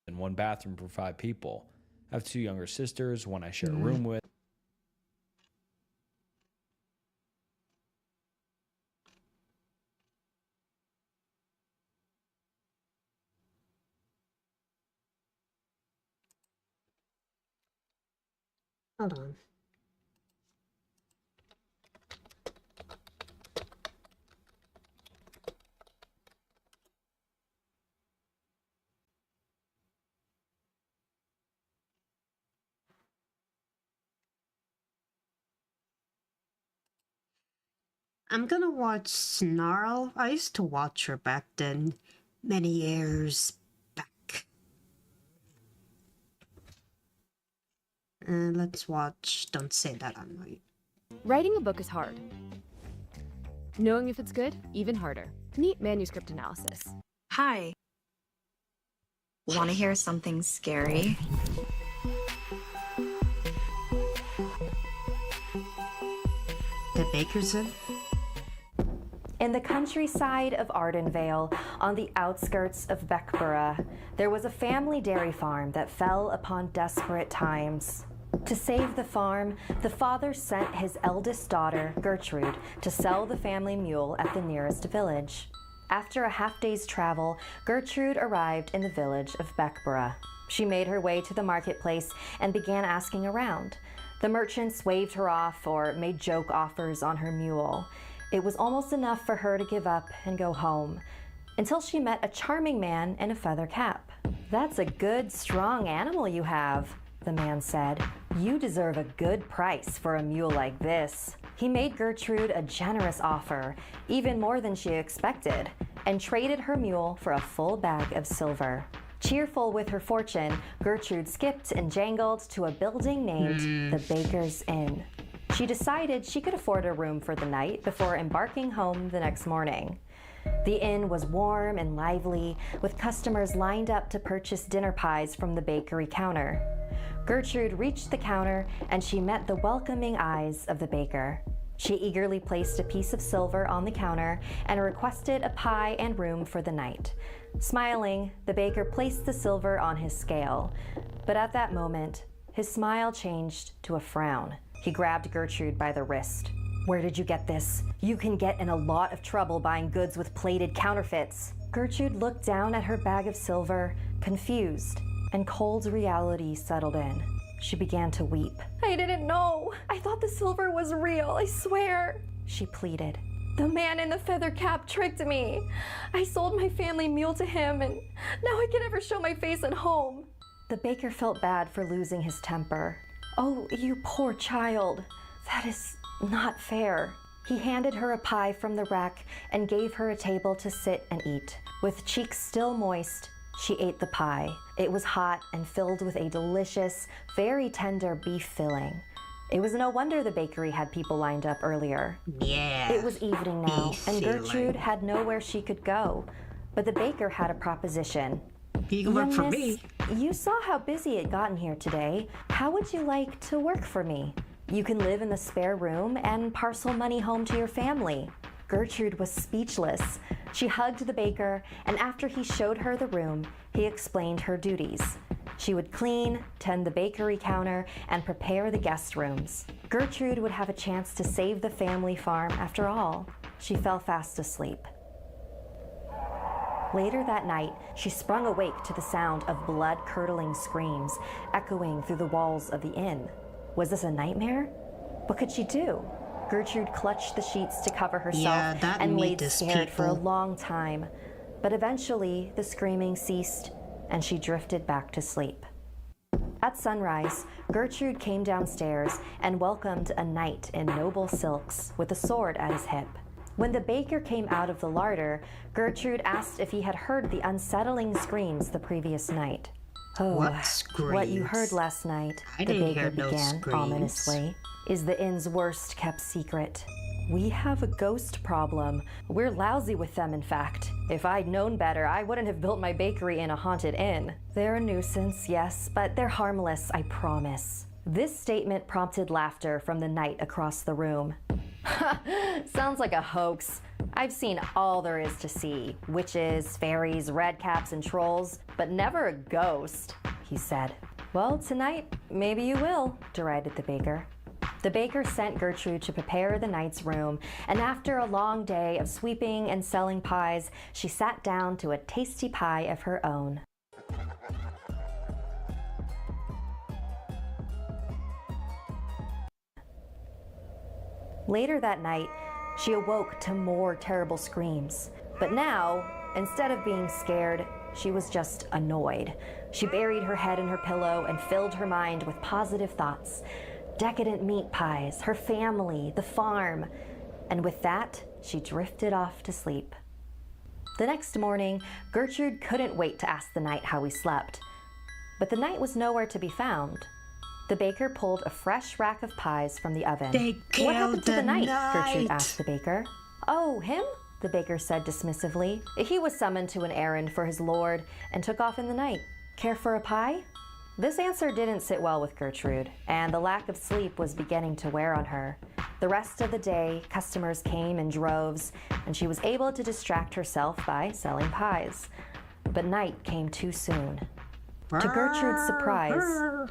in one bathroom for 5 people. I have 2 younger sisters, one I share a room with. Hold on. I'm gonna watch Snarl. I used to watch her back then, many years back. Let's watch Don't Say That on Night. Writing a book is hard. Knowing if it's good, even harder. Meet manuscript analysis. Hi. Want to hear something scary? The baker's in? In the countryside of Ardenvale, on the outskirts of Beckborough, there was a family dairy farm that fell upon desperate times. To save the farm, the father sent his eldest daughter, Gertrude, to sell the family mule at the nearest village. After a half-day's travel, Gertrude arrived in the village of Beckborough. She made her way to the marketplace and began asking around. The merchants waved her off or made joke offers on her mule. It was almost enough for her to give up and go home, until she met a charming man in a feather cap. "That's a good, strong animal you have," the man said. "You deserve a good price for a mule like this." He made Gertrude a generous offer, even more than she expected, and traded her mule for a full bag of silver. Cheerful with her fortune, Gertrude skipped and jangled to a building named the Baker's Inn. She decided she could afford a room for the night before embarking home the next morning. The inn was warm and lively, with customers lined up to purchase dinner pies from the bakery counter. Gertrude reached the counter and she met the welcoming eyes of the baker. She eagerly placed a piece of silver on the counter and requested a pie and room for the night. Smiling, the baker placed the silver on his scale, but at that moment, his smile changed to a frown. He grabbed Gertrude by the wrist. "Where did you get this? You can get in a lot of trouble buying goods with plated counterfeits." Gertrude looked down at her bag of silver, confused, and cold reality settled in. She began to weep. "I didn't know. I thought the silver was real, I swear," she pleaded. "The man in the feather cap tricked me. I sold my family mule to him, and now I can never show my face at home." The baker felt bad for losing his temper. "Oh, you poor child. That is not fair." He handed her a pie from the rack and gave her a table to sit and eat. With cheeks still moist, she ate the pie. It was hot and filled with a delicious, very tender beef filling. It was no wonder the bakery had people lined up earlier. Yeah. It was evening now, and Gertrude had nowhere she could go. But the baker had a proposition. "You can work "Young for miss, me." You saw how busy it got in here today. How would you like to work for me? You can live in the spare room and parcel money home to your family." Gertrude was speechless. She hugged the baker, and after he showed her the room, he explained her duties. She would clean, tend the bakery counter, and prepare the guest rooms. Gertrude would have a chance to save the family farm after all. She fell fast asleep. Later that night, she sprung awake to the sound of blood-curdling screams echoing through the walls of the inn. Was this a nightmare? What could she do? Gertrude clutched the sheets to cover herself and laid scared for a long time. But eventually, the screaming ceased, and she drifted back to sleep. At sunrise, Gertrude came downstairs and welcomed a knight in noble silks with a sword at his hip. When the baker came out of the larder, Gertrude asked if he had heard the unsettling screams the previous night. "Oh, what you heard last night," the baker began ominously, "is the inn's worst kept secret. We have a ghost problem. We're lousy with them, in fact. If I'd known better, I wouldn't have built my bakery in a haunted inn. They're a nuisance, yes, but they're harmless, I promise." This statement prompted laughter from the knight across the room. "Sounds like a hoax. I've seen all there is to see. Witches, fairies, redcaps, and trolls, but never a ghost," he said. "Well, tonight, maybe you will," derided the baker. The baker sent Gertrude to prepare the knight's room, and after a long day of sweeping and selling pies, she sat down to a tasty pie of her own. Later that night, she awoke to more terrible screams. But now, instead of being scared, she was just annoyed. She buried her head in her pillow and filled her mind with positive thoughts. Decadent meat pies, her family, the farm. And with that, she drifted off to sleep. The next morning, Gertrude couldn't wait to ask the knight how he slept. But the knight was nowhere to be found. The baker pulled a fresh rack of pies from the oven. They What happened to the killed the knight? Gertrude knight. asked the baker. Oh, him? The baker said dismissively. He was summoned to an errand for his lord and took off in the night. Care for a pie? This answer didn't sit well with Gertrude, and the lack of sleep was beginning to wear on her. The rest of the day, customers came in droves, and she was able to distract herself by selling pies. But night came too soon. To Gertrude's surprise,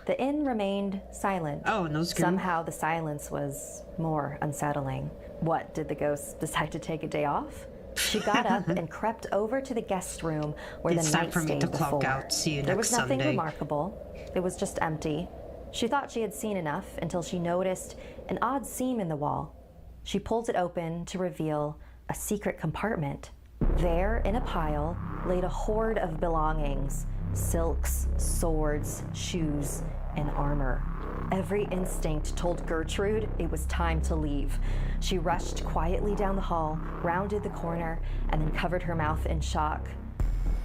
the inn remained silent. Oh, no scream. Somehow the silence was more unsettling. What, did the ghost decide to take a day off? She got up and crept over to the guest room where It's the time knight for me stayed to clock before. out. See you There next was nothing Sunday. remarkable. It was just empty. She thought she had seen enough until she noticed an odd seam in the wall. She pulled it open to reveal a secret compartment. There, in a pile, laid a hoard of belongings: silks, swords, shoes, and armor. Every instinct told Gertrude it was time to leave. She rushed quietly down the hall, rounded the corner, and then covered her mouth in shock.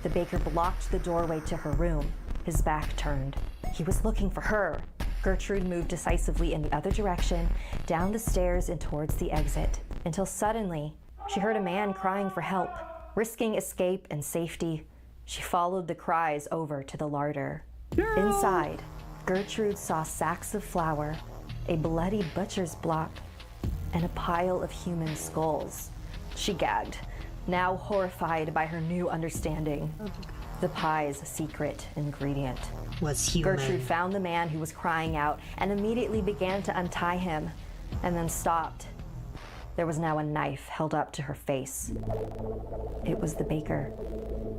The baker blocked the doorway to her room, his back turned. He was looking for her. Gertrude moved decisively in the other direction, down the stairs and towards the exit, until suddenly she heard a man crying for help. Risking escape and safety, she followed the cries over to the larder. Inside, Gertrude saw sacks of flour, a bloody butcher's block, and a pile of human skulls. She gagged, now horrified by her new understanding. The pie's secret ingredient was human. Gertrude found the man who was crying out and immediately began to untie him, and then stopped. There was now a knife held up to her face. It was the baker.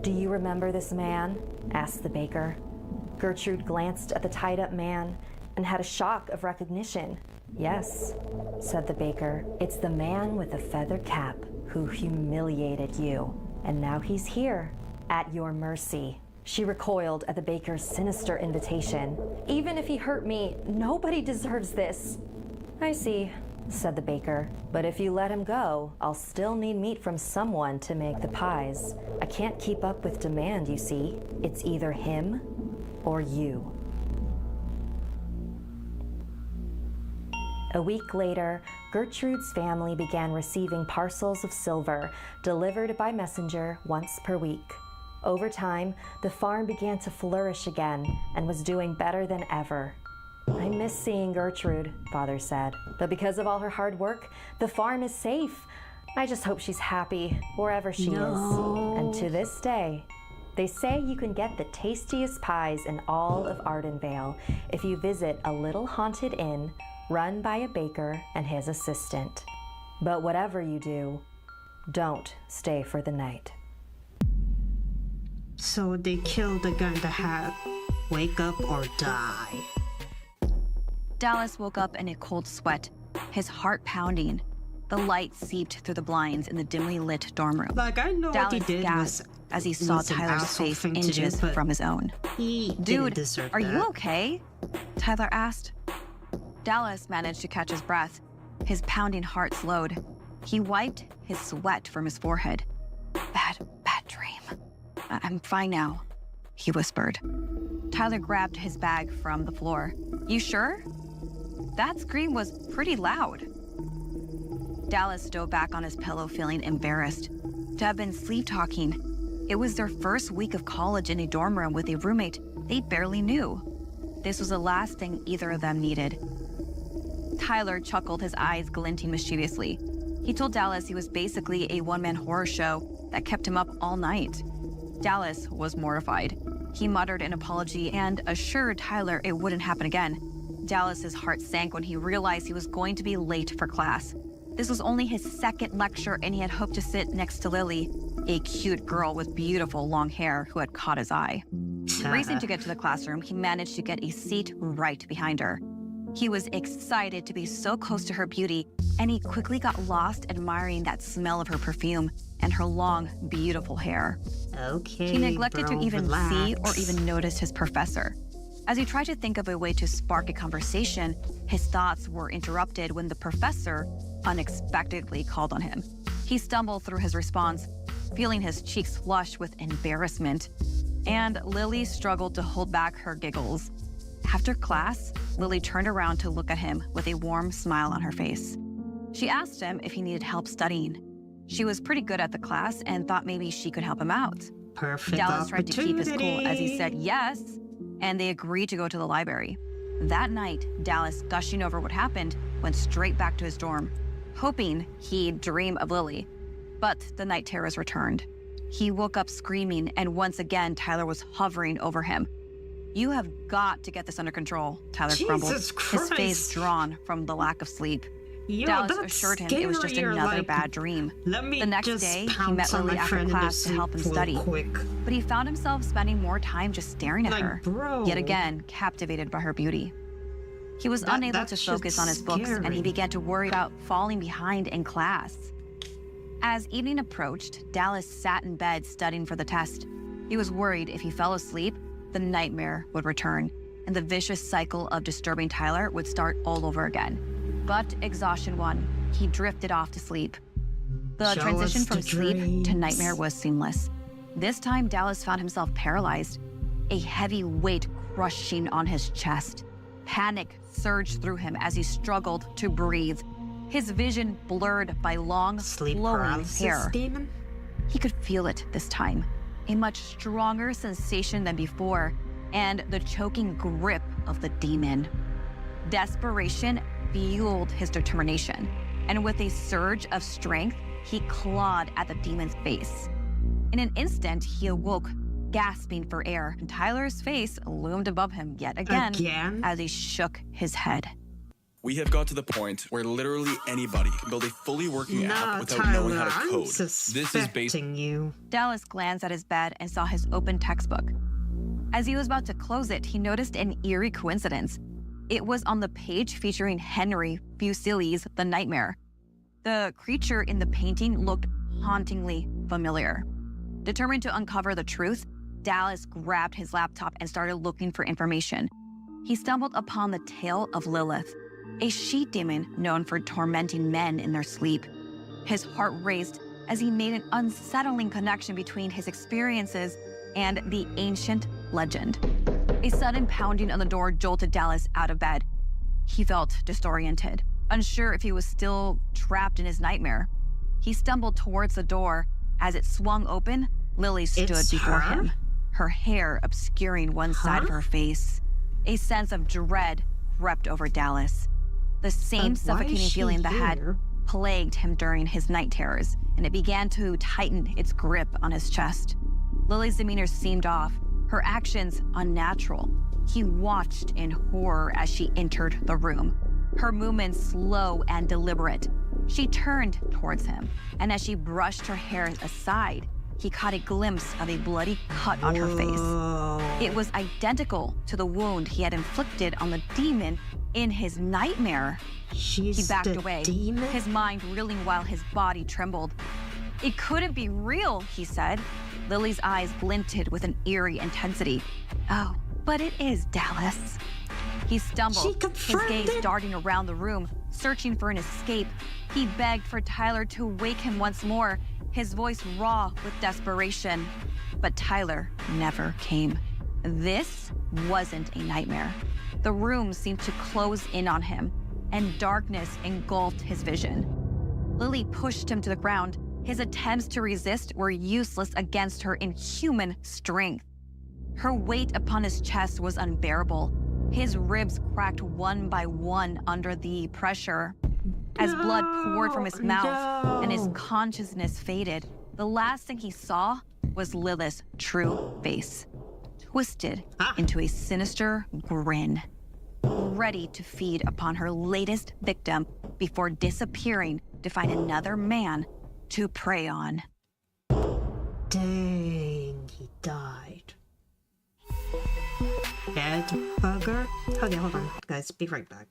"Do you remember this man?" asked the baker. Gertrude glanced at the tied-up man and had a shock of recognition. "Yes," said the baker. "It's the man with the feather cap who humiliated you. And now he's here, at your mercy." She recoiled at the baker's sinister invitation. "Even if he hurt me, nobody deserves this." "I see," said the baker. "But if you let him go, I'll still need meat from someone to make the pies. I can't keep up with demand, you see. It's either him or you." A week later, Gertrude's family began receiving parcels of silver delivered by messenger once per week. Over time, the farm began to flourish again and was doing better than ever. "I miss seeing Gertrude," Father said. "But because of all her hard work, the farm is safe. I just hope she's happy wherever she is." And to this day, they say you can get the tastiest pies in all of Ardenvale if you visit a little haunted inn run by a baker and his assistant. But whatever you do, don't stay for the night. So they killed the guy in the hat. Wake up or die. Dallas woke up in a cold sweat, his heart pounding. The light seeped through the blinds in the dimly lit dorm room. Like, I know Dallas what he did gasped as he saw was an Tyler's asshole face thing to do, inches but from his own. He didn't "Dude, deserve are you that. okay?" Tyler asked. Dallas managed to catch his breath. His pounding heart slowed. He wiped his sweat from his forehead. Bad dream. "I'm fine now," he whispered. Tyler grabbed his bag from the floor. "You sure? That scream was pretty loud." Dallas dove back on his pillow, feeling embarrassed. To have been sleep-talking. It was their first week of college in a dorm room with a roommate they barely knew. This was the last thing either of them needed. Tyler chuckled, his eyes glinting mischievously. He told Dallas he was basically a one-man horror show that kept him up all night. Dallas was mortified. He muttered an apology and assured Tyler it wouldn't happen again. Dallas's heart sank when he realized he was going to be late for class. This was only his second lecture, and he had hoped to sit next to Lily, a cute girl with beautiful long hair who had caught his eye. Racing to get to the classroom, he managed to get a seat right behind her. He was excited to be so close to her beauty, and he quickly got lost admiring that smell of her perfume and her long, beautiful hair. Okay, He neglected bro, to even see or relax. even notice his professor. As he tried to think of a way to spark a conversation, his thoughts were interrupted when the professor unexpectedly called on him. He stumbled through his response, feeling his cheeks flush with embarrassment, and Lily struggled to hold back her giggles. After class, Lily turned around to look at him with a warm smile on her face. She asked him if he needed help studying. She was pretty good at the class and thought maybe she could help him out. Perfect Dallas tried to keep his cool as he said yes, and they agreed to go to the library. That night, Dallas, gushing over what happened, went straight back to his dorm, hoping he'd dream of Lily. But the night terrors returned. He woke up screaming, and once again, Tyler was hovering over him. "You have got to get this under control," Tyler grumbled, his face drawn from the lack of sleep. Dallas assured him it was just another bad dream. The next day, he met Lily after class to help him study. But he found himself spending more time just staring at her, yet again captivated by her beauty. He was unable to focus on his books, and he began to worry about falling behind in class. As evening approached, Dallas sat in bed studying for the test. He was worried if he fell asleep, the nightmare would return, and the vicious cycle of disturbing Tyler would start all over again. But exhaustion won. He drifted off to sleep. The transition from sleep to nightmare was seamless. This time, Dallas found himself paralyzed, a heavy weight crushing on his chest. Panic surged through him as he struggled to breathe, his vision blurred by long, flowing hair. Demon? He could feel it this time, a much stronger sensation than before, and the choking grip of the demon. Desperation fueled his determination, and with a surge of strength, he clawed at the demon's face. In an instant, he awoke, gasping for air, and Tyler's face loomed above him yet again as he shook his head. We have got to the point where literally anybody can build a fully working app without knowing how to code. This is based. Dallas glanced at his bed and saw his open textbook. As he was about to close it, he noticed an eerie coincidence. It was on the page featuring Henry Fusili's The Nightmare. The creature in the painting looked hauntingly familiar. Determined to uncover the truth, Dallas grabbed his laptop and started looking for information. He stumbled upon the tale of Lilith, a she demon known for tormenting men in their sleep. His heart raced as he made an unsettling connection between his experiences and the ancient legend. A sudden pounding on the door jolted Dallas out of bed. He felt disoriented, unsure if he was still trapped in his nightmare. He stumbled towards the door. As it swung open, Lily stood before him, her hair obscuring one side of her face. A sense of dread crept over Dallas. The same suffocating feeling that had plagued him during his night terrors, and it began to tighten its grip on his chest. Lily's demeanor seemed off, her actions unnatural. He watched in horror as she entered the room, her movements slow and deliberate. She turned towards him, and as she brushed her hair aside, he caught a glimpse of a bloody cut on her face. It was identical to the wound he had inflicted on the demon in his nightmare. He backed away, his mind reeling while his body trembled. "It couldn't be real," he said. Lily's eyes glinted with an eerie intensity. "Oh, but it is, Dallas." He stumbled, his gaze darting around the room, searching for an escape. He begged for Tyler to wake him once more, his voice raw with desperation. But Tyler never came. This wasn't a nightmare. The room seemed to close in on him, and darkness engulfed his vision. Lily pushed him to the ground. His attempts to resist were useless against her inhuman strength. Her weight upon his chest was unbearable. His ribs cracked one by one under the pressure. As blood poured from his mouth and his consciousness faded, the last thing he saw was Lilith's true face, twisted into a sinister grin, ready to feed upon her latest victim before disappearing to find another man to prey on. Dang, he died. Bad bugger. Okay, hold on, guys. Be right back.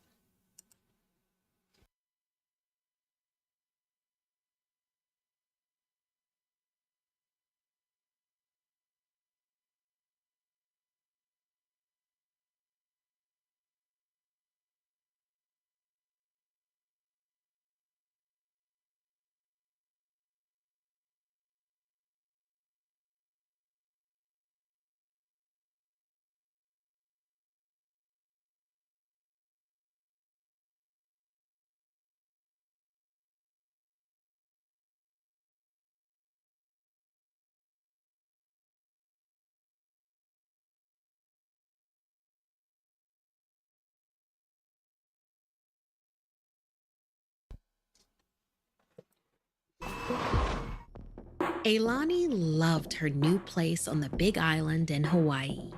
Ailani loved her new place on the Big Island in Hawaii.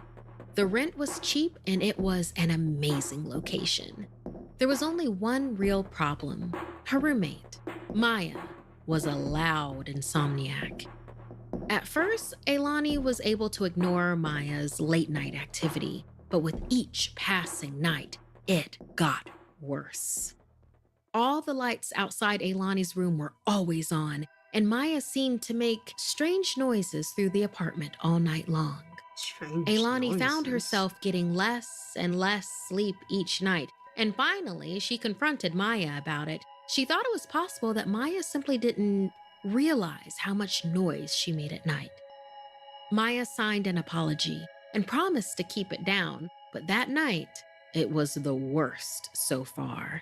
The rent was cheap and it was an amazing location. There was only one real problem. Her roommate, Maya, was a loud insomniac. At first, Ailani was able to ignore Maya's late night activity, but with each passing night, it got worse. All the lights outside Ailani's room were always on, and Maya seemed to make strange noises through the apartment all night long. Ailani found herself getting less and less sleep each night, and finally she confronted Maya about it. She thought it was possible that Maya simply didn't realize how much noise she made at night. Maya signed an apology and promised to keep it down, but that night, it was the worst so far.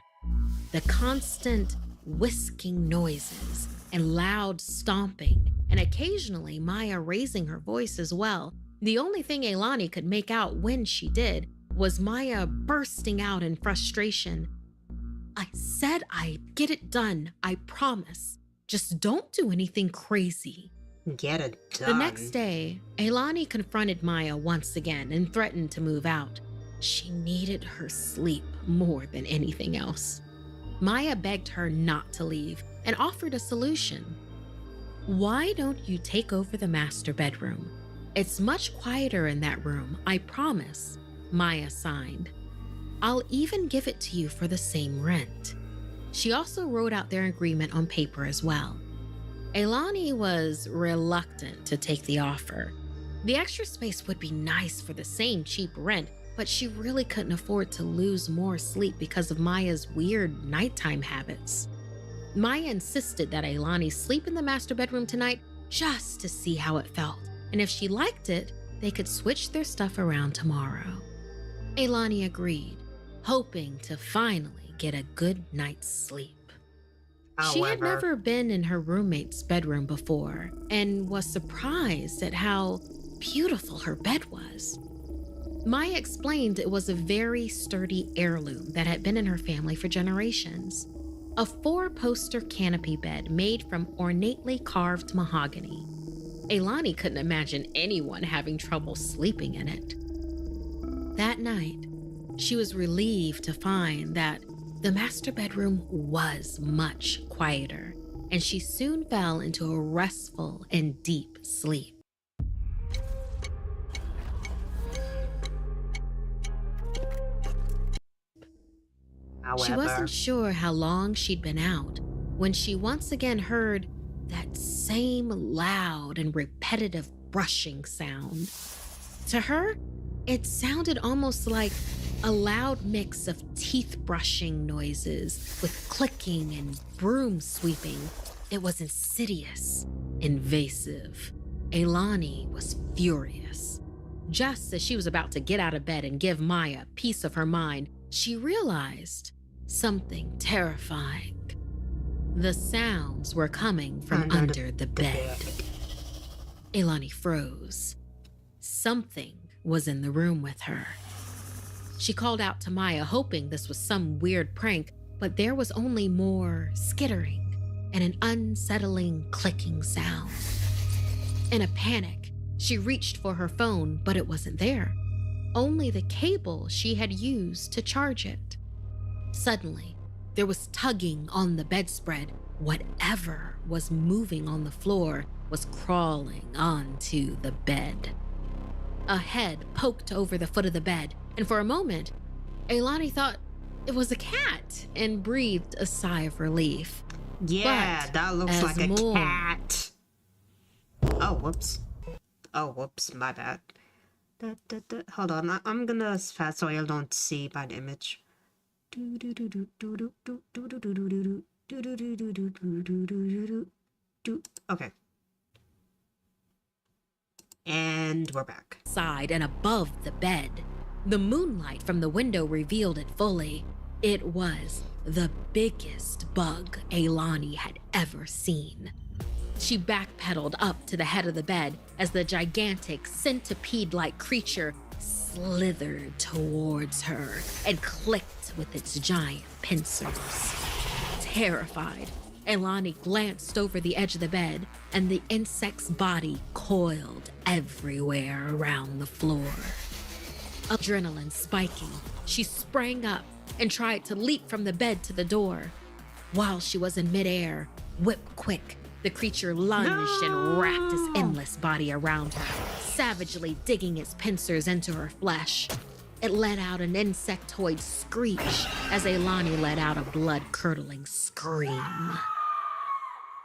The constant whisking noises and loud stomping, and occasionally Maya raising her voice as well. The only thing Ailani could make out when she did was Maya bursting out in frustration. "I said I'd get it done, I promise. Just don't do anything crazy." Get it done. The next day, Ailani confronted Maya once again and threatened to move out. She needed her sleep more than anything else. Maya begged her not to leave and offered a solution. "Why don't you take over the master bedroom? It's much quieter in that room, I promise," Maya signed. "I'll even give it to you for the same rent." She also wrote out their agreement on paper as well. Ailani was reluctant to take the offer. The extra space would be nice for the same cheap rent, but she really couldn't afford to lose more sleep because of Maya's weird nighttime habits. Maya insisted that Ailani sleep in the master bedroom tonight just to see how it felt, and if she liked it, they could switch their stuff around tomorrow. Ailani agreed, hoping to finally get a good night's sleep. She had never been in her roommate's bedroom before and was surprised at how beautiful her bed was. Maya explained it was a very sturdy heirloom that had been in her family for generations. A 4-poster canopy bed made from ornately carved mahogany. Ailani couldn't imagine anyone having trouble sleeping in it. That night, she was relieved to find that the master bedroom was much quieter, and she soon fell into a restful and deep sleep. She wasn't sure how long she'd been out when she once again heard that same loud and repetitive brushing sound. To her, it sounded almost like a loud mix of teeth brushing noises with clicking and broom sweeping. It was insidious, invasive. Ailani was furious. Just as she was about to get out of bed and give Maya a piece of her mind, she realized something terrifying. The sounds were coming from under the bed. Ailani froze. Something was in the room with her. She called out to Maya, hoping this was some weird prank, but there was only more skittering and an unsettling clicking sound. In a panic, she reached for her phone, but it wasn't there. Only the cable she had used to charge it. Suddenly, there was tugging on the bedspread. Whatever was moving on the floor was crawling onto the bed. A head poked over the foot of the bed, and for a moment, Ailani thought it was a cat and breathed a sigh of relief. Yeah, but that looks like a cat. Oh, whoops. Oh, whoops, my bad. Hold on, I'm gonna fast so I don't see by the image. Okay. And we're back. Side and above the bed. The moonlight from the window revealed it fully. It was the biggest bug Ailani had ever seen. She backpedaled up to the head of the bed as the gigantic centipede-like creature slithered towards her and clicked with its giant pincers. Terrified, Elani glanced over the edge of the bed, and the insect's body coiled everywhere around the floor. Adrenaline spiking, she sprang up and tried to leap from the bed to the door. While she was in midair, whip quick, the creature lunged and wrapped its endless body around her, savagely digging its pincers into her flesh. It let out an insectoid screech as Elani let out a blood-curdling scream.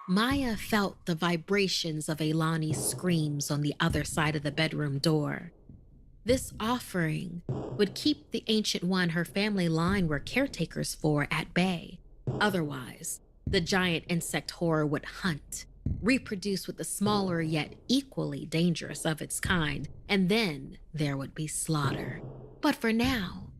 Maya felt the vibrations of Elani's screams on the other side of the bedroom door. This offering would keep the Ancient One her family line were caretakers for at bay. Otherwise, the giant insect horror would hunt, reproduce with the smaller yet equally dangerous of its kind, and then there would be slaughter. But for now,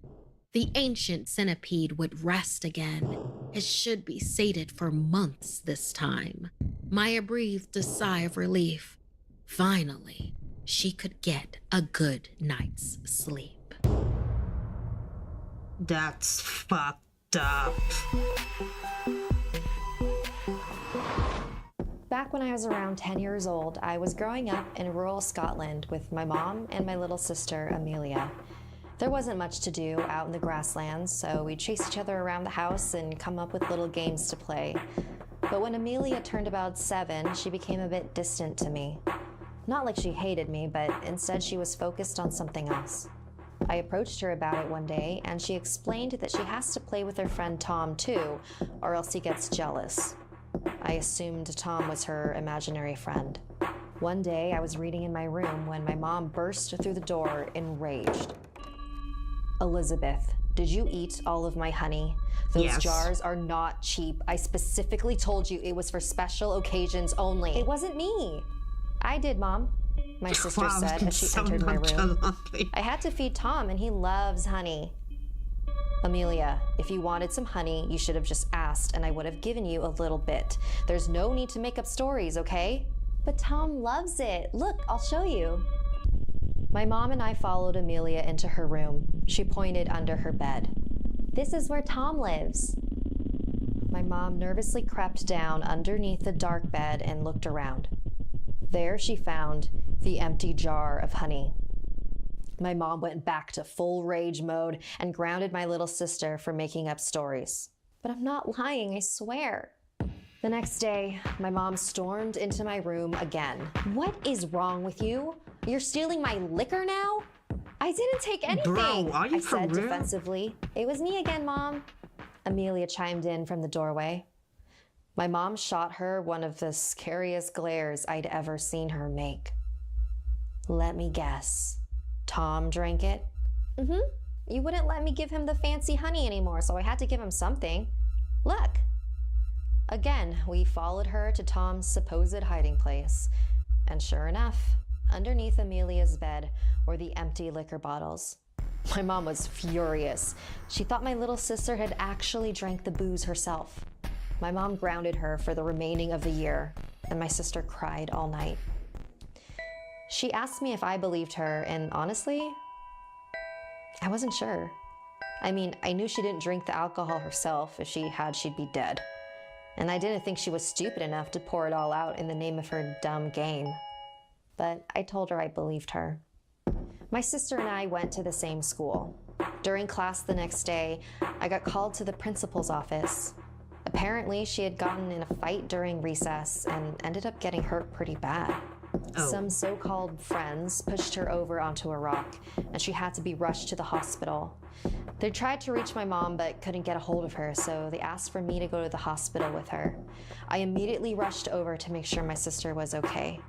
the ancient centipede would rest again. It should be sated for months this time. Maya breathed a sigh of relief. Finally, she could get a good night's sleep. That's fucked up. Back when I was around 10 years old, I was growing up in rural Scotland with my mom and my little sister, Amelia. There wasn't much to do out in the grasslands, so we'd chase each other around the house and come up with little games to play. But when Amelia turned about 7, she became a bit distant to me. Not like she hated me, but instead she was focused on something else. I approached her about it one day, and she explained that she has to play with her friend Tom too, or else he gets jealous. I assumed Tom was her imaginary friend. One day, I was reading in my room when my mom burst through the door, enraged. "Elizabeth, did you eat all of my honey? Those Yes. jars are not cheap. I specifically told you it was for special occasions only." "It wasn't me." "I did, Mom," my sister Wow, said as she so entered my room. nonchalant. "I had to feed Tom, and he loves honey." "Amelia, if you wanted some honey, you should have just asked, and I would have given you a little bit. There's no need to make up stories, okay?" "But Tom loves it. Look, I'll show you." My mom and I followed Amelia into her room. She pointed under her bed. "This is where Tom lives." My mom nervously crept down underneath the dark bed and looked around. There she found the empty jar of honey. My mom went back to full rage mode and grounded my little sister for making up stories. But I'm not lying, I swear. The next day, my mom stormed into my room again. "What is wrong with you? You're stealing my liquor now?" "I didn't take anything," Bro, are you I for said real? defensively. "It was me again, Mom." Amelia chimed in from the doorway. My mom shot her one of the scariest glares I'd ever seen her make. "Let me guess. Tom drank it?" "Mm-hmm. You wouldn't let me give him the fancy honey anymore, so I had to give him something. Look." Again, we followed her to Tom's supposed hiding place. And sure enough, underneath Amelia's bed were the empty liquor bottles. My mom was furious. She thought my little sister had actually drank the booze herself. My mom grounded her for the remaining of the year, and my sister cried all night. She asked me if I believed her, and honestly, I wasn't sure. I mean, I knew she didn't drink the alcohol herself. If she had, she'd be dead. And I didn't think she was stupid enough to pour it all out in the name of her dumb game. But I told her I believed her. My sister and I went to the same school. During class the next day, I got called to the principal's office. Apparently, she had gotten in a fight during recess and ended up getting hurt pretty bad. Oh. Some so-called friends pushed her over onto a rock, and she had to be rushed to the hospital. They tried to reach my mom but couldn't get a hold of her, so they asked for me to go to the hospital with her. I immediately rushed over to make sure my sister was okay.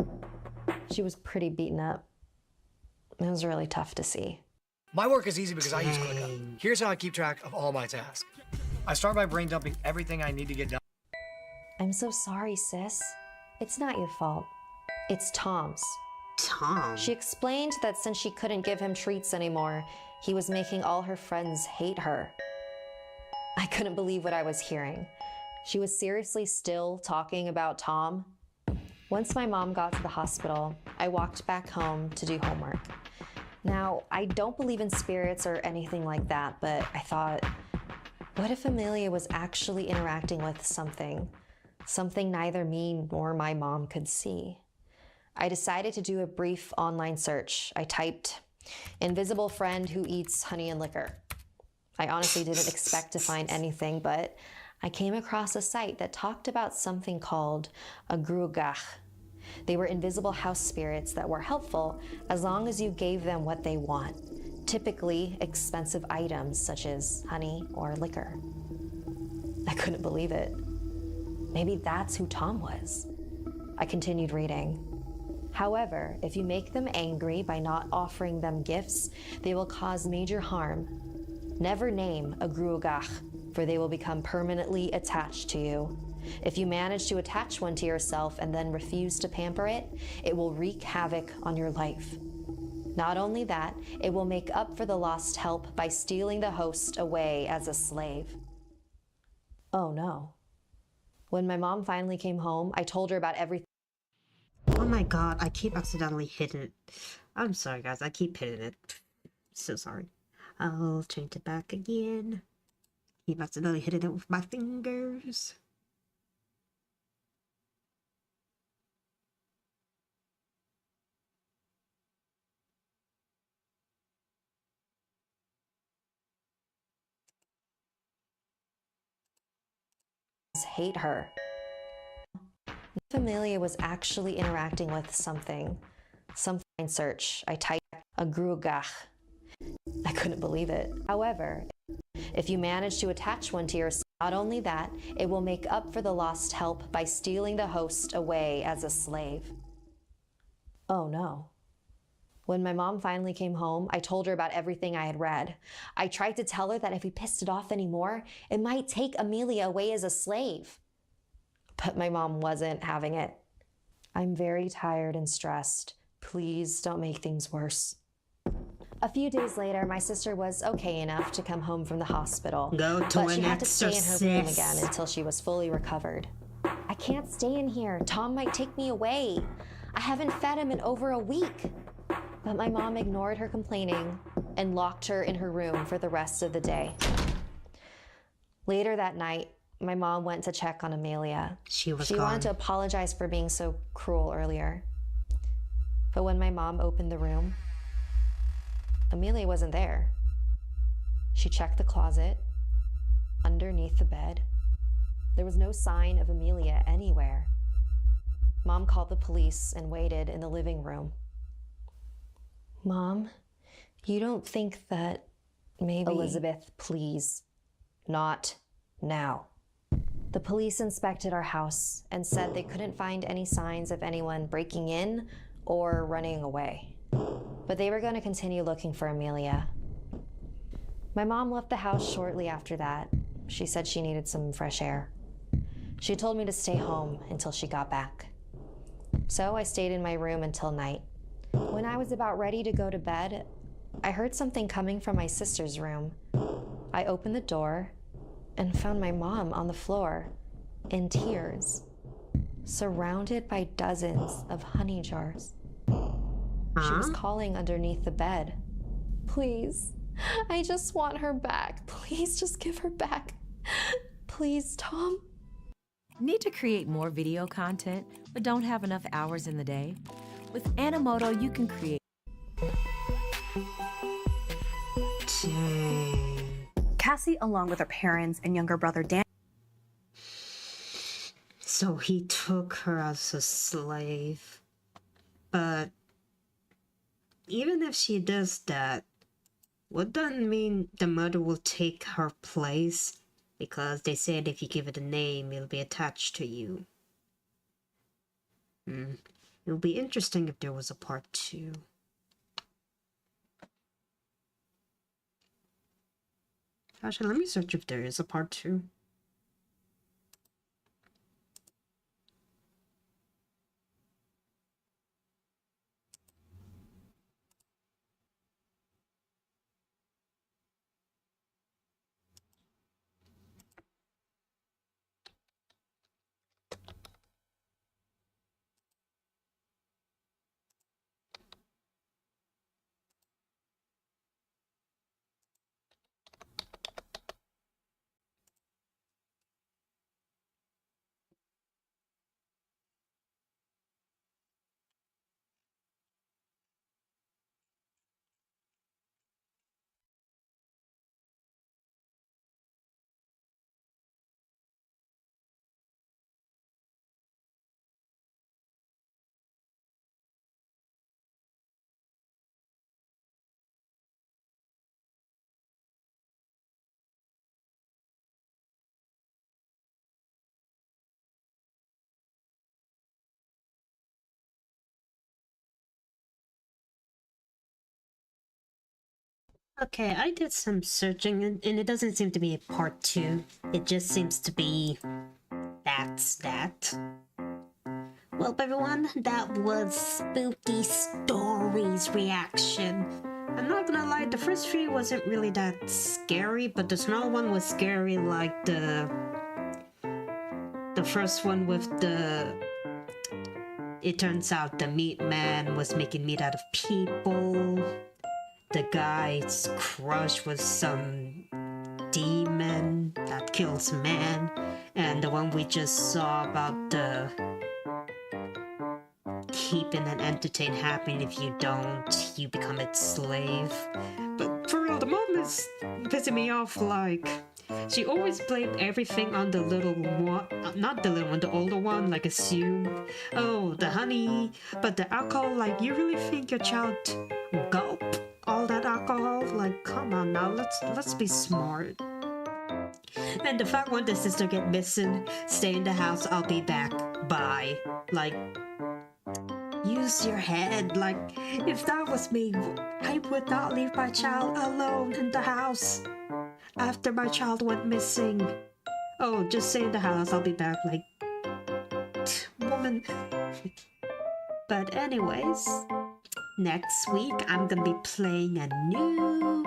She was pretty beaten up. It was really tough to see. My work is easy because I use ClickUp. Here's how I keep track of all my tasks. I start by brain dumping everything I need to get done. I'm so sorry, sis. It's not your fault. It's Tom's. Tom? She explained that since she couldn't give him treats anymore, he was making all her friends hate her. I couldn't believe what I was hearing. She was seriously still talking about Tom. Once my mom got to the hospital, I walked back home to do homework. Now, I don't believe in spirits or anything like that, but I thought, what if Amelia was actually interacting with something? something neither me nor my mom could see. I decided to do a brief online search. I typed, "invisible friend who eats honey and liquor." I honestly didn't expect to find anything, but I came across a site that talked about something called a gruagach. They were invisible house spirits that were helpful as long as you gave them what they want, typically expensive items such as honey or liquor. I couldn't believe it. Maybe that's who Tom was. I continued reading. However, if you make them angry by not offering them gifts, they will cause major harm. Never name a gruagach, for they will become permanently attached to you. If you manage to attach one to yourself and then refuse to pamper it, it will wreak havoc on your life. Not only that, it will make up for the lost help by stealing the host away as a slave. Oh no. When my mom finally came home, I told her about everything. Oh my god, I keep accidentally hitting it. I'm sorry guys, I keep hitting it. So sorry. I'll change it back again. Keep accidentally hitting it with my fingers. Hate her. Amelia was actually interacting with something search. I typed a gruagach. I couldn't believe it. However, if you manage to attach one to yourself, not only that, it will make up for the lost help by stealing the host away as a slave. Oh no. When my mom finally came home, I told her about everything I had read. I tried to tell her that if we pissed it off anymore, it might take Amelia away as a slave. But my mom wasn't having it. "I'm very tired and stressed. Please don't make things worse." A few days later, my sister was okay enough to come home from the hospital. Go to but an she had to stay in her room exorcist. again until she was fully recovered. "I can't stay in here. Tom might take me away. I haven't fed him in over a week." But my mom ignored her complaining and locked her in her room for the rest of the day. Later that night, my mom went to check on Amelia. She wanted gone. to apologize for being so cruel earlier. But when my mom opened the room, Amelia wasn't there. She checked the closet, underneath the bed. There was no sign of Amelia anywhere. Mom called the police and waited in the living room. "Mom, you don't think that maybe..." "Elizabeth, please. Not now." The police inspected our house and said they couldn't find any signs of anyone breaking in or running away. But they were going to continue looking for Amelia. My mom left the house shortly after that. She said she needed some fresh air. She told me to stay home until she got back. So I stayed in my room until night. When I was about ready to go to bed, I heard something coming from my sister's room. I opened the door and found my mom on the floor, in tears, surrounded by dozens of honey jars. She was calling underneath the bed. "Please, I just want her back. Please just give her back. Please, Tom." Need to create more video content, but don't have enough hours in the day? With Animoto, you can create. Cassie, along with her parents and younger brother Dan. So he took her as a slave. But even if she does that, would that mean the mother will take her place? Because they said if you give it a name, it'll be attached to you. It would be interesting if there was a part 2. Actually, let me search if there is a part 2. Okay, I did some searching and it doesn't seem to be a part 2. It just seems to be... that's that. Well, everyone, that was Spooky Stories reaction. I'm not gonna lie, the first 3 wasn't really that scary, but the small one was scary, like the first one with the... It turns out the meat man was making meat out of people. The guy's crush was some demon that kills man. And the one we just saw about the keeping an entertain happening, if you don't, you become its slave. But for real, the mom is pissing me off, like... She always blamed everything on the little one, not the little one, the older one, like assume, oh, the honey, but the alcohol, like, you really think your child gulp all that alcohol? Like, come on now, let's be smart. And the fact when the sister get missing, stay in the house, I'll be back, bye. Like, use your head. Like, if that was me, I would not leave my child alone in the house after my child went missing. Oh, just stay in the house, I'll be back. Like, woman. But anyways, next week I'm gonna be playing a new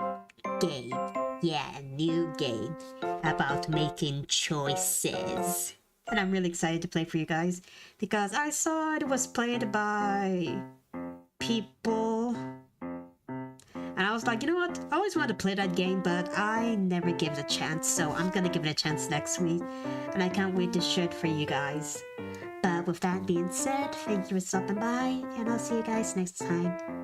game. Yeah, a new game about making choices. And I'm really excited to play for you guys because I saw it was played by people. And I was like, you know what? I always wanted to play that game, but I never gave it a chance. So I'm gonna give it a chance next week. And I can't wait to share it for you guys. But with that being said, thank you for stopping by. And I'll see you guys next time.